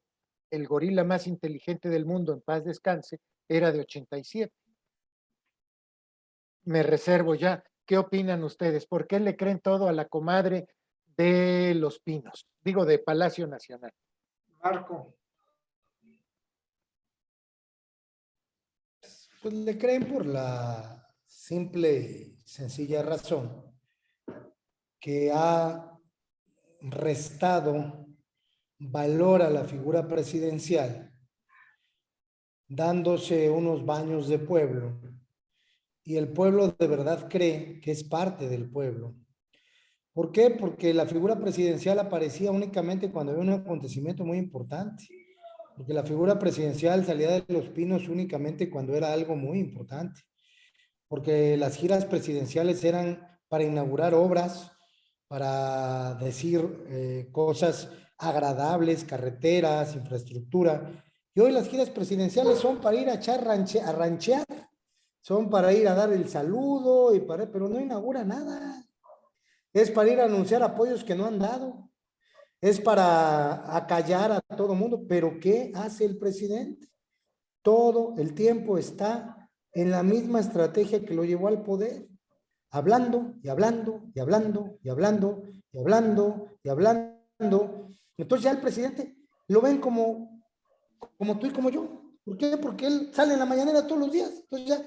el gorila más inteligente del mundo, en paz descanse, era de 87. Me reservo ya. ¿Qué opinan ustedes? ¿Por qué le creen todo a la comadre de Los Pinos? Digo, de Palacio Nacional. Marco. Pues le creen por la simple y sencilla razón que ha restado valor a la figura presidencial, dándose unos baños de pueblo, y el pueblo de verdad cree que es parte del pueblo. ¿Por qué? Porque la figura presidencial aparecía únicamente cuando había un acontecimiento muy importante. Porque la figura presidencial salía de Los Pinos únicamente cuando era algo muy importante. porque las giras presidenciales eran para inaugurar obras, para decir cosas agradables, carreteras, infraestructura. Y hoy las giras presidenciales son para ir a echar a ranchear, son para ir a dar el saludo, pero no inaugura nada. Es para ir a anunciar apoyos que no han dado. Es para acallar a todo mundo. Pero ¿qué hace el presidente? Todo el tiempo está en la misma estrategia que lo llevó al poder. Hablando y hablando y hablando y hablando y hablando y hablando. Entonces ya el presidente lo ven como tú y como yo. ¿Por qué? Porque él sale en la mañanera todos los días. Entonces ya,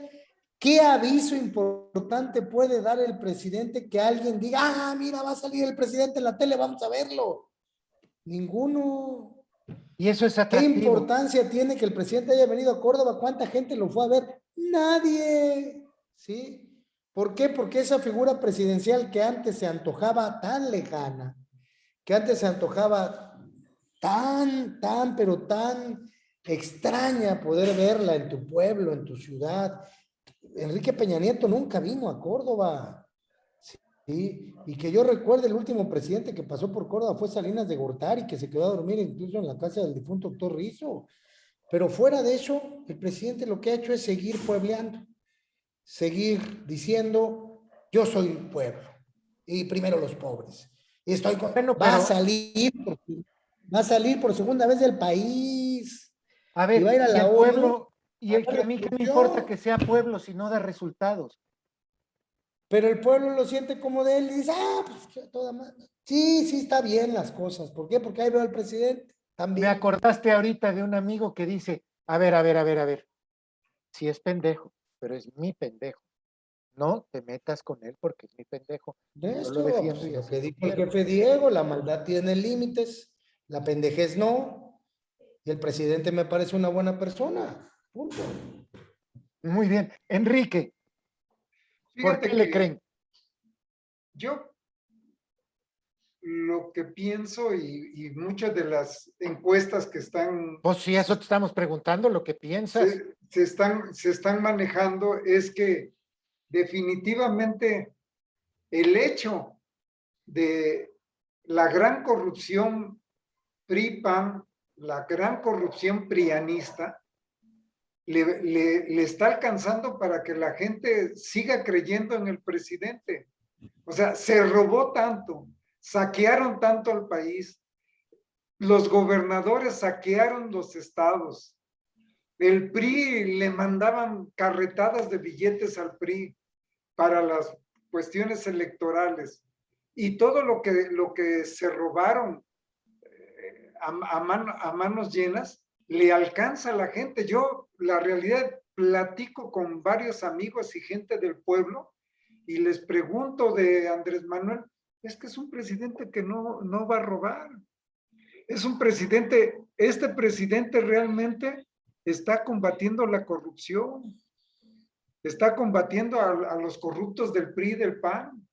¿qué aviso importante puede dar el presidente que alguien diga, ah, mira, va a salir el presidente en la tele, vamos a verlo? Ninguno. Y eso es ¿Qué atractivo. importancia tiene que el presidente haya venido a Córdoba? ¿Cuánta gente lo fue a ver? Nadie. ¿Sí? ¿Por qué? Porque esa figura presidencial que antes se antojaba tan lejana, que antes se antojaba pero tan extraña poder verla en tu pueblo, en tu ciudad. Enrique Peña Nieto nunca vino a Córdoba. ¿Sí? Y que yo recuerde, el último presidente que pasó por Córdoba fue Salinas de Gortari, que se quedó a dormir incluso en la casa del difunto doctor Rizzo. Pero fuera de eso, el presidente lo que ha hecho es seguir puebleando, seguir diciendo, yo soy el pueblo, y primero los pobres. Y estoy Bueno, va a pero, salir por segunda vez del país, a y va a ver, ir a y la el ONU pueblo, y a el dar que a mí que me importa que resolución. sea pueblo si no da resultados. Pero el pueblo lo siente como de él y dice, ah, pues que toda madre. Sí, sí, está bien las cosas. ¿Por qué? Porque ahí veo al presidente Me también. acordaste ahorita de un amigo que dice, a ver, si es pendejo, pero es mi pendejo. No te metas con él porque es mi pendejo. De Y yo lo esto, defiendo pues, y lo así que lo dijo el quiero. jefe Diego, la maldad tiene límites, la pendejez no, y el presidente me parece una buena persona. Punto. Muy bien. Enrique, ¿por qué Fíjate le que creen? yo lo que pienso y muchas de las encuestas que Pues si eso te estamos preguntando, lo que piensas. se están manejando es que definitivamente el hecho de la gran corrupción PRI-PAN, la gran corrupción prianista, le está alcanzando para que la gente siga creyendo en el presidente. O sea, se robó tanto, saquearon tanto al país, los gobernadores saquearon los estados, el PRI le mandaban carretadas de billetes al PRI para las cuestiones electorales y todo lo que se robaron a manos llenas le alcanza a la gente. Yo, la realidad, platico con varios amigos y gente del pueblo y les pregunto de Andrés Manuel, es que es un presidente que no va a robar. Es un presidente, este presidente realmente está combatiendo la corrupción, está combatiendo a los corruptos del PRI y del PAN.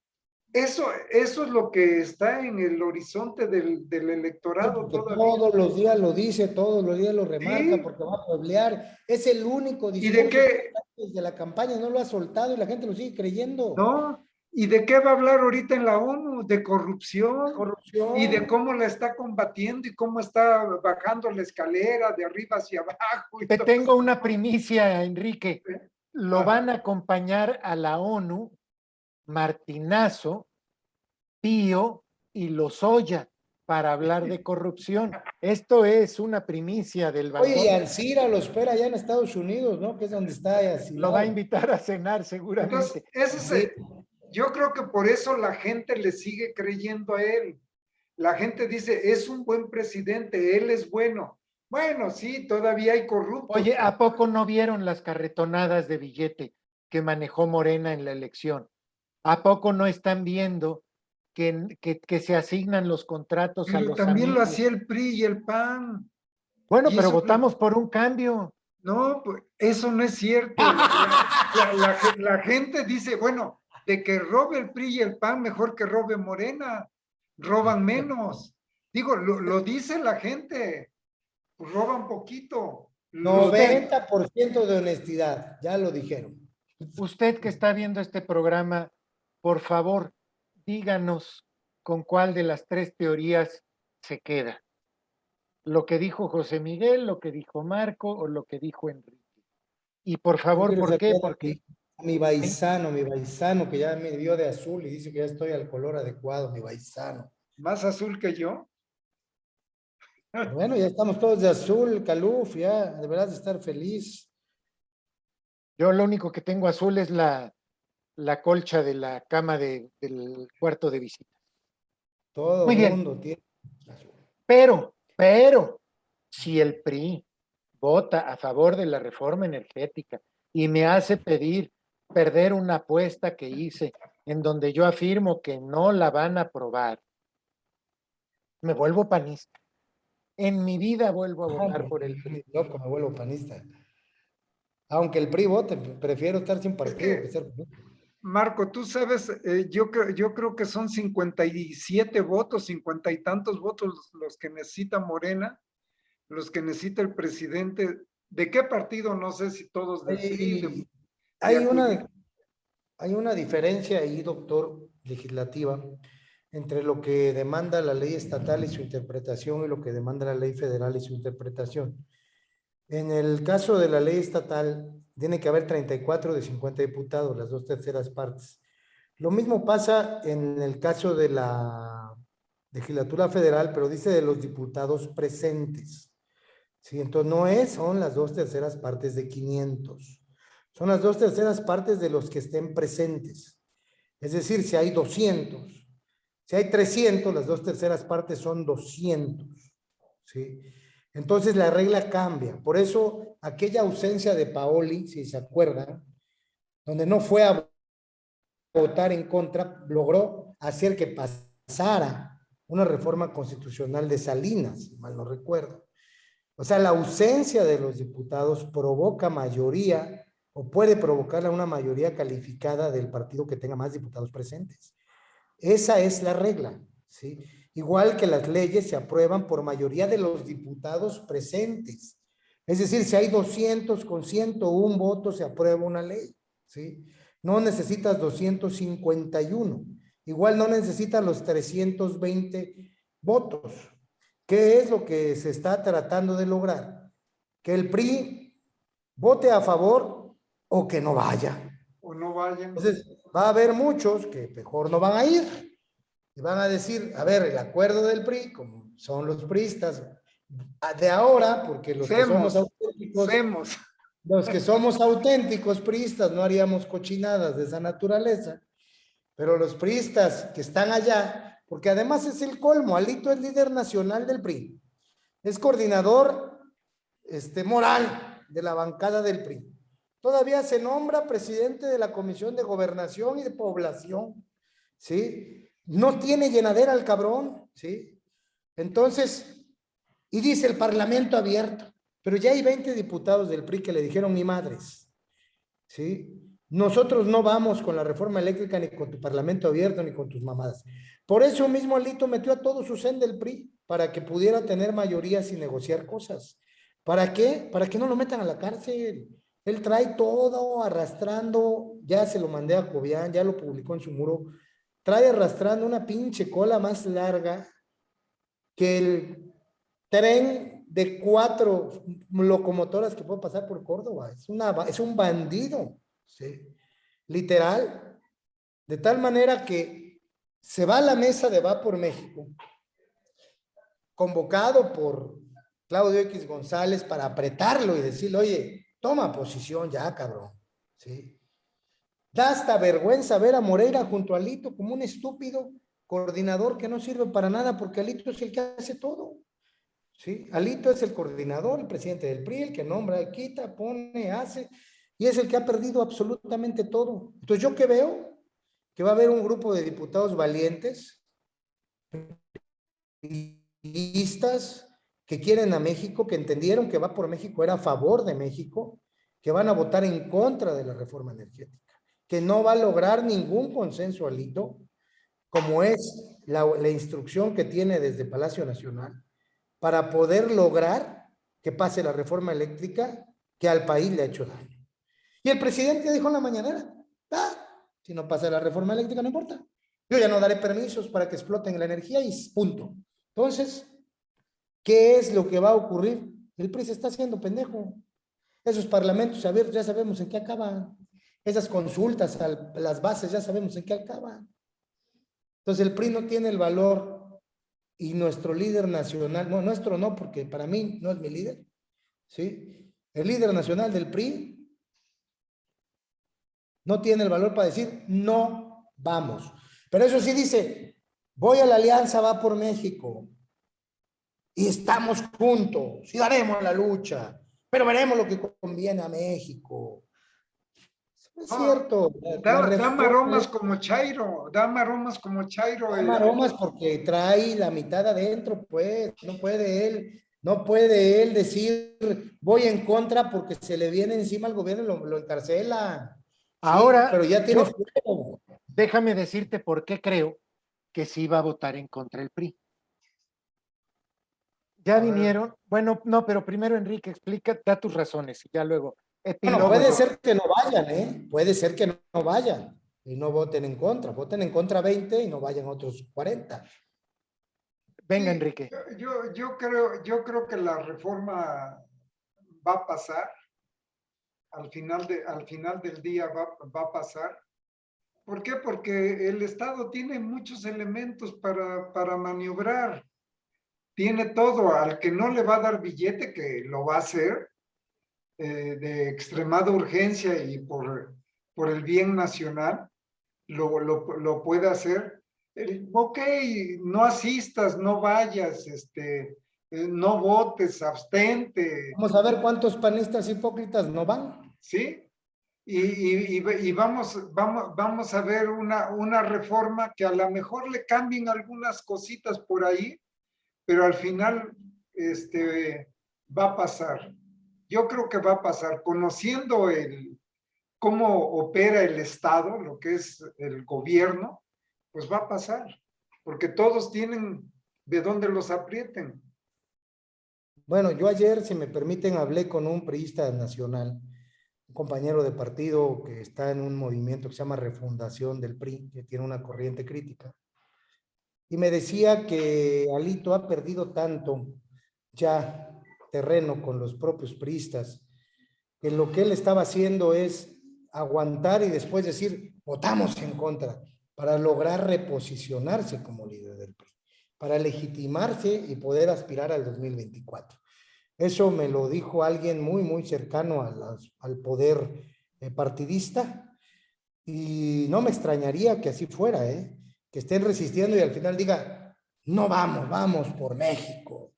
Eso es lo que está en el horizonte del electorado Porque todavía. todos los días lo dice, todos los días lo remarca, Sí, porque va a pueblear. Es el único ¿y de discurso que qué? desde la campaña no lo ha soltado y la gente lo sigue creyendo. ¿No? ¿Y de qué va a hablar ahorita en la ONU? De corrupción y de Corrupción. cómo la está combatiendo y cómo está bajando la escalera de arriba hacia abajo y Te todo tengo eso. una primicia, Enrique. Lo van a acompañar a la ONU Martinazo, Pío y Lozoya para hablar de corrupción. Esto es una primicia del Oye, y balcón. Alcira lo espera allá en Estados Unidos, ¿no? Que es donde está Lo va a asilado. invitar a cenar Entonces, seguramente. Sí. yo creo que por eso la gente le sigue creyendo a él. La gente dice, es un buen presidente, él es bueno. Bueno, sí, todavía hay corruptos, Oye, ¿a poco no vieron las carretonadas de billete que manejó Morena en la elección? ¿A poco no están viendo que se asignan los contratos a pero los también lo hacía amigos? el PRI y el PAN. Bueno, Y pero eso, votamos por un cambio. no, pues eso no es cierto. La gente dice, bueno, de que robe el PRI y el PAN, mejor que robe Morena. Roban menos. Digo, lo dice la gente. Pues roban poquito. Los, Usted, 90% de honestidad, ya lo dijeron. Usted que está viendo este programa, por favor, díganos con cuál de las tres teorías se queda. Lo que dijo José Miguel, lo que dijo Marco o lo que dijo Enrique. Y por Yo favor, quiero ¿por qué? sacar Porque a mi paisano que ya me vio de azul y dice que ya estoy al color adecuado, mi paisano. Más azul que yo. Bueno, ya estamos todos de azul, Caluf, ya deberás de estar feliz. yo lo único que tengo azul es la colcha de la cama del cuarto de visita. Todo Muy bien, mundo tiene azul. pero, si el PRI vota a favor de la reforma energética y me hace perder una apuesta que hice en donde yo afirmo que no la van a aprobar, me vuelvo panista. En mi vida vuelvo a votar por el PRI. Loco, me vuelvo panista. Aunque el PRI vote, prefiero estar sin partido que ser político. Marco, tú sabes, yo creo que son 57 votos, 50 y tantos votos los que necesita Morena, los que necesita el presidente. ¿De qué partido? No sé si todos del PRI. Hay una diferencia ahí, doctor, legislativa, entre lo que demanda la ley estatal y su interpretación y lo que demanda la ley federal y su interpretación. En el caso de la ley estatal, tiene que haber 34 de 50 diputados, las 2/3 partes. Lo mismo pasa en el caso de la legislatura federal, pero dice de los diputados presentes. ¿Sí? Entonces no son las 2/3 partes de 500. Son las 2/3 partes de los que estén presentes. Es decir, si hay 200, si hay 300, las 2/3 partes son 200. ¿Sí? Entonces la regla cambia. Por eso aquella ausencia de Paoli, si se acuerdan, donde no fue a votar en contra, logró hacer que pasara una reforma constitucional de Salinas, si mal no recuerdo. O sea, la ausencia de los diputados provoca mayoría o puede provocar una mayoría calificada del partido que tenga más diputados presentes. Esa es la regla, ¿sí? Igual que las leyes se aprueban por mayoría de los diputados presentes. Es decir, si hay 200 con 101 votos, se aprueba una ley, ¿sí? No necesitas 251. Igual no necesitas los 320 votos. ¿Qué es lo que se está tratando de lograr? Que el PRI vote a favor o que no vaya. O no vayan. Entonces, va a haber muchos que mejor no van a ir y van a decir, a ver, el acuerdo del PRI, como son los priistas de ahora, porque los que somos auténticos, los que somos auténticos priistas no haríamos cochinadas de esa naturaleza, pero los priistas que están allá, porque además es el colmo, Alito es líder nacional del PRI, es coordinador moral de la bancada del PRI. Todavía se nombra presidente de la Comisión de Gobernación y de Población, ¿sí? No tiene llenadera el cabrón, ¿sí? Entonces, y dice el Parlamento abierto, pero ya hay 20 diputados del PRI que le dijeron ni madres, ¿sí? Nosotros no vamos con la reforma eléctrica ni con tu Parlamento abierto ni con tus mamadas. Por eso mismo Alito metió a todo su zen del PRI para que pudiera tener mayorías y negociar cosas. ¿Para qué? Para que no lo metan a la cárcel. Él trae todo arrastrando, ya se lo mandé a Cobian, ya lo publicó en su muro, trae arrastrando una pinche cola más larga que el tren de 4 locomotoras que puede pasar por Córdoba. Es un bandido, ¿sí? Literal. De tal manera que se va a la mesa de Va por México, convocado por Claudio X González para apretarlo y decirle, oye, toma posición ya, cabrón, ¿sí? Da hasta vergüenza ver a Moreira junto a Alito como un estúpido coordinador que no sirve para nada porque Alito es el que hace todo, ¿sí? Alito es el coordinador, el presidente del PRI, el que nombra, quita, pone, hace, y es el que ha perdido absolutamente todo. Entonces, ¿yo qué veo? Que va a haber un grupo de diputados valientes, listas, que quieren a México, que entendieron que Va por México era a favor de México, que van a votar en contra de la reforma energética, que no va a lograr ningún consenso Alito, como es la instrucción que tiene desde Palacio Nacional, para poder lograr que pase la reforma eléctrica que al país le ha hecho daño. Y el presidente dijo en la mañanera, si no pasa la reforma eléctrica no importa. Yo ya no daré permisos para que exploten la energía y punto. Entonces, ¿qué es lo que va a ocurrir? El PRI se está haciendo pendejo. Esos parlamentos, a ver, ya sabemos en qué acaban. Esas consultas a las bases, ya sabemos en qué acaban. Entonces, el PRI no tiene el valor y nuestro líder nacional, no, nuestro no, porque para mí no es mi líder, ¿sí? El líder nacional del PRI no tiene el valor para decir, no vamos. Pero eso sí dice, voy a la alianza, va por México. Y estamos juntos, y daremos la lucha, pero veremos lo que conviene a México. Es cierto, la Da reforma maromas como Chairo, da maromas como Chairo. da maromas porque trae la mitad adentro, pues, no puede él decir, voy en contra porque se le viene encima al gobierno y lo encarcela. Sí, Ahora, pero ya tiene fuego. déjame decirte por qué creo que sí va a votar en contra el PRI. Ya A ver. vinieron, bueno, no, pero primero Enrique, explica, da tus razones y ya luego Bueno, epílogo puede yo. ser que no vayan, ¿eh? Puede ser que no vayan y no voten en contra. Voten en contra 20 y no vayan otros 40. Venga, Sí, Enrique. yo creo que la reforma va a pasar, al final del día va a pasar. ¿Por qué? Porque el Estado tiene muchos elementos para maniobrar, tiene todo. Al que no le va a dar billete, que lo va a hacer, de extremada urgencia y por el bien nacional, lo puede hacer. Ok, no asistas, no vayas, no votes, abstente, Vamos a ver cuántos panistas hipócritas no van. ¿sí? Y vamos a ver una reforma que a lo mejor le cambien algunas cositas por ahí, pero al final va a pasar. Yo creo que va a pasar, conociendo cómo opera el Estado, lo que es el gobierno, pues va a pasar, porque todos tienen de dónde los aprieten. Bueno, yo ayer, si me permiten, hablé con un priista nacional, un compañero de partido que está en un movimiento que se llama Refundación del PRI, que tiene una corriente crítica. Y me decía que Alito ha perdido tanto ya terreno con los propios priistas, que lo que él estaba haciendo es aguantar y después decir, votamos en contra, para lograr reposicionarse como líder del PRI, para legitimarse y poder aspirar al 2024. Eso me lo dijo alguien muy cercano al poder partidista y no me extrañaría que así fuera, que estén resistiendo y al final diga, no vamos, vamos por México.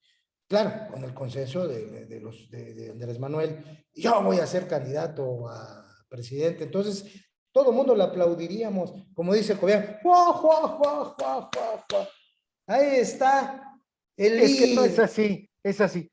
Claro, con el consenso de Andrés Manuel, yo voy a ser candidato a presidente. Entonces, todo el mundo le aplaudiríamos, como dice el gobierno, ¡Jua, jua, jua, jua, jua, jua! Ahí está el Es que no es líder. así, es así.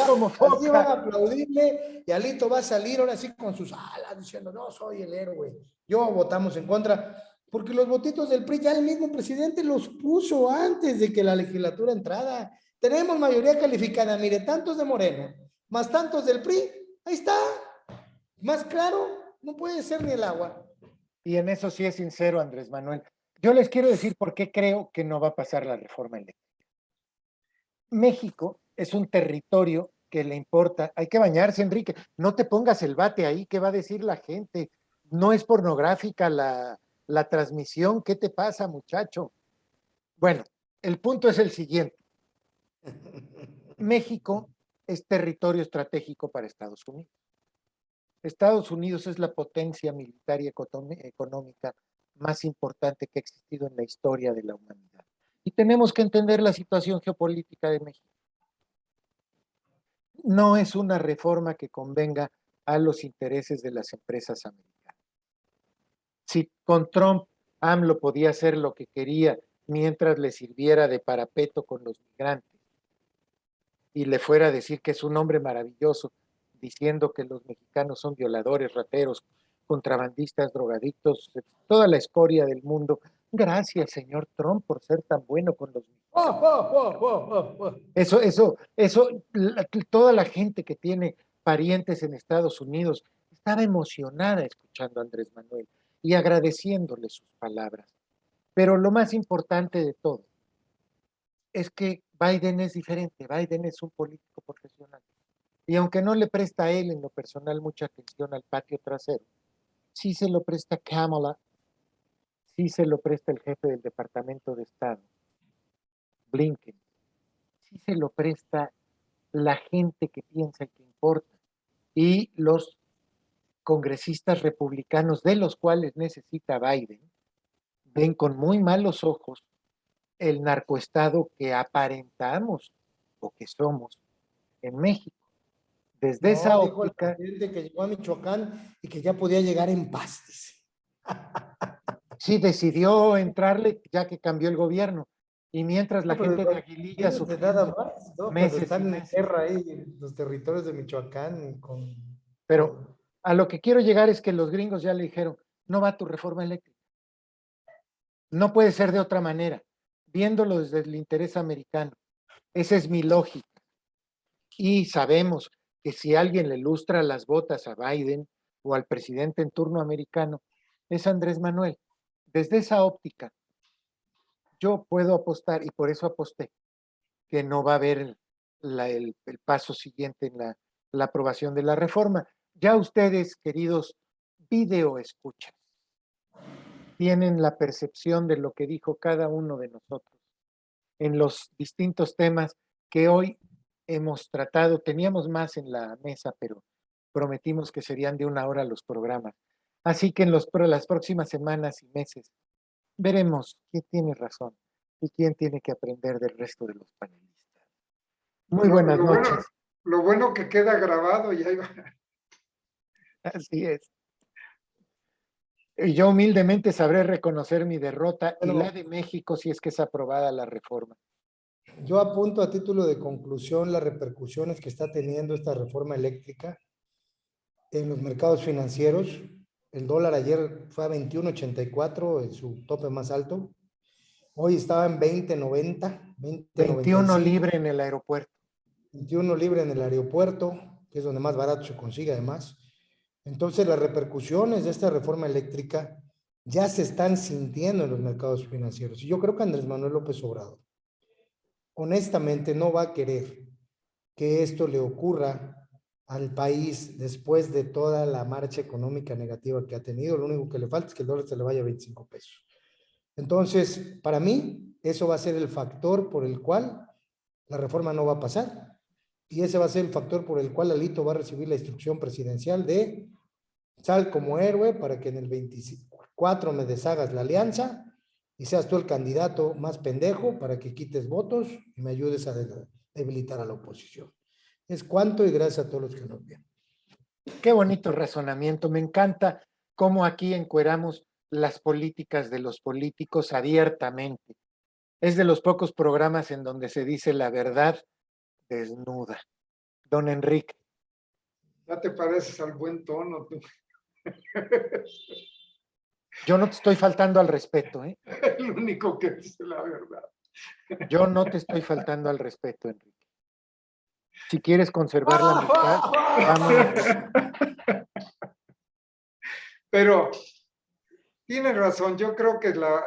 Como Así van a foca. aplaudirle y Alito va a salir ahora sí con sus alas diciendo, no, soy el héroe. Yo votamos en contra, porque los votitos del PRI ya el mismo presidente los puso antes de que la legislatura entrara. Tenemos mayoría calificada, mire, tantos de Morena, más tantos del PRI, ahí está. Más claro, no puede ser ni el agua. Y en eso sí es sincero, Andrés Manuel. Yo les quiero decir por qué creo que no va a pasar la reforma eléctrica. México es un territorio que le importa. Hay que bañarse, Enrique. No te pongas el bate ahí, ¿qué va a decir la gente? No es pornográfica la transmisión. ¿Qué te pasa, muchacho? Bueno, el punto es el siguiente. México es territorio estratégico para Estados Unidos. Estados Unidos es la potencia militar y económica más importante que ha existido en la historia de la humanidad. Y tenemos que entender la situación geopolítica de México. No es una reforma que convenga a los intereses de las empresas americanas. Si con Trump AMLO podía hacer lo que quería mientras le sirviera de parapeto con los migrantes y le fuera a decir que es un hombre maravilloso, diciendo que los mexicanos son violadores, rateros, contrabandistas, drogadictos, toda la escoria del mundo, Gracias, señor Trump, por ser tan bueno con los niños. Oh, oh, oh, oh, oh, oh. Toda la gente que tiene parientes en Estados Unidos estaba emocionada escuchando a Andrés Manuel y agradeciéndole sus palabras. Pero lo más importante de todo es que Biden es diferente. Biden es un político profesional. Y aunque no le presta a él en lo personal mucha atención al patio trasero, sí se lo presta Kamala, sí se lo presta el jefe del Departamento de Estado, Blinken, sí se lo presta la gente que piensa y que importa. Y los congresistas republicanos, de los cuales necesita Biden, ven con muy malos ojos el narcoestado que aparentamos o que somos en México. Desde esa No, dijo el óptica, presidente que llegó a Michoacán y que ya podía llegar en paz, dice. sí decidió entrarle ya que cambió el gobierno. Y mientras la No, pero gente de Aguililla imagínate nada sufriendo más, ¿no? Cuando meses y están en meses. guerra ahí, los territorios de Michoacán con Pero todo. a lo que quiero llegar es que los gringos ya le dijeron, no va tu reforma eléctrica. No puede ser de otra manera, viéndolo desde el interés americano. Esa es mi lógica. Y sabemos que si alguien le lustra las botas a Biden o al presidente en turno americano, es Andrés Manuel. Desde esa óptica, yo puedo apostar, y por eso aposté, que no va a haber el paso siguiente en la aprobación de la reforma. Ya ustedes, queridos video escuchas, tienen la percepción de lo que dijo cada uno de nosotros en los distintos temas que hoy hemos tratado. Teníamos más en la mesa, pero prometimos que serían de 1 hora los programas. Así que en las próximas semanas y meses veremos quién tiene razón y quién tiene que aprender del resto de los panelistas. Muy buenas noches. Lo bueno que queda grabado y ahí va. Así es. Y yo humildemente sabré reconocer mi derrota y la de México si es que es aprobada la reforma. Yo apunto a título de conclusión las repercusiones que está teniendo esta reforma eléctrica en los mercados financieros. El dólar ayer fue a 21.84, en su tope más alto. Hoy estaba en 20.90, 21 20.95. libre en el aeropuerto. 21 libre en el aeropuerto, que es donde más barato se consigue además. Entonces las repercusiones de esta reforma eléctrica ya se están sintiendo en los mercados financieros. Y yo creo que Andrés Manuel López Obrador, honestamente, no va a querer que esto le ocurra al país después de toda la marcha económica negativa que ha tenido. Lo único que le falta es que el dólar se le vaya a 25 pesos. Entonces, para mí, eso va a ser el factor por el cual la reforma no va a pasar. Y ese va a ser el factor por el cual Alito va a recibir la instrucción presidencial de sal como héroe para que en el 24 me deshagas la alianza y seas tú el candidato más pendejo para que quites votos y me ayudes a debilitar a la oposición. Es cuanto y gracias a todos los que nos ven. Qué bonito razonamiento. Me encanta cómo aquí encueramos las políticas de los políticos abiertamente. Es de los pocos programas en donde se dice la verdad desnuda. Don Enrique. Ya te pareces al buen tono, tú. Yo no te estoy faltando al respeto, ¿eh? El único que dice la verdad. Yo no te estoy faltando al respeto, Enrique. Si quieres conservar la amistad, vámonos. Pero tienes razón, yo creo que la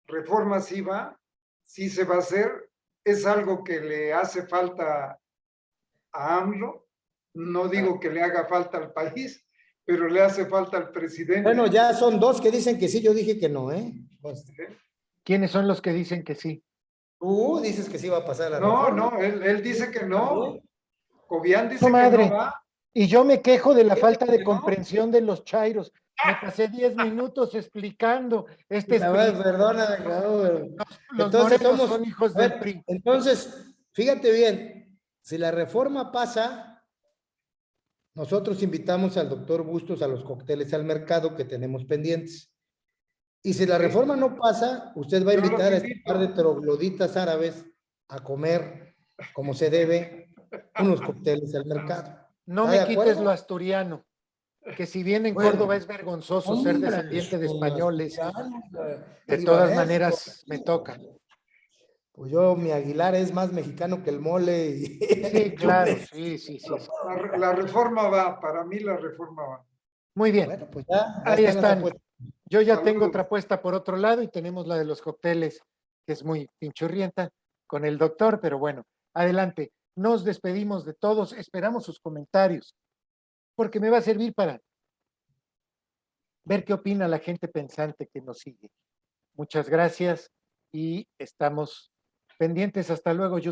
reforma sí se va a hacer. Es algo que le hace falta a AMLO. No digo que le haga falta al país, pero le hace falta al presidente. Bueno, ya son dos que dicen que sí, yo dije que no, ¿eh? ¿Quiénes son los que dicen que sí? Tú dices que sí va a pasar la No, reforma. no, él dice que no. Cobian dice madre. que no va. Y yo me quejo de la falta de comprensión de los chairos. Me pasé 10 minutos explicando. Perdona, los entonces morenos son hijos del PRI. Entonces, fíjate bien, si la reforma pasa, nosotros invitamos al doctor Bustos a los cócteles al mercado que tenemos pendientes. Y si la reforma no pasa, usted va a invitar a este par de trogloditas árabes a comer, como se debe, unos cócteles al mercado. No me quites lo asturiano. que si bien en Bueno, Córdoba es vergonzoso ser Hombre, descendiente de pues, españoles, ya, de iba todas a eso. maneras me toca. Pues yo, mi Aguilar es más mexicano que el mole. Y Sí, yo claro, me- sí, sí, sí. La reforma va, para mí la reforma va. Muy bien, Bueno, pues ya ahí están las están. apuestas. Yo ya tengo Saludos. otra apuesta por otro lado y tenemos la de los cócteles, que es muy pinchurrienta con el doctor, pero bueno, adelante. Nos despedimos de todos, esperamos sus comentarios, porque me va a servir para ver qué opina la gente pensante que nos sigue. Muchas gracias y estamos pendientes. Hasta luego.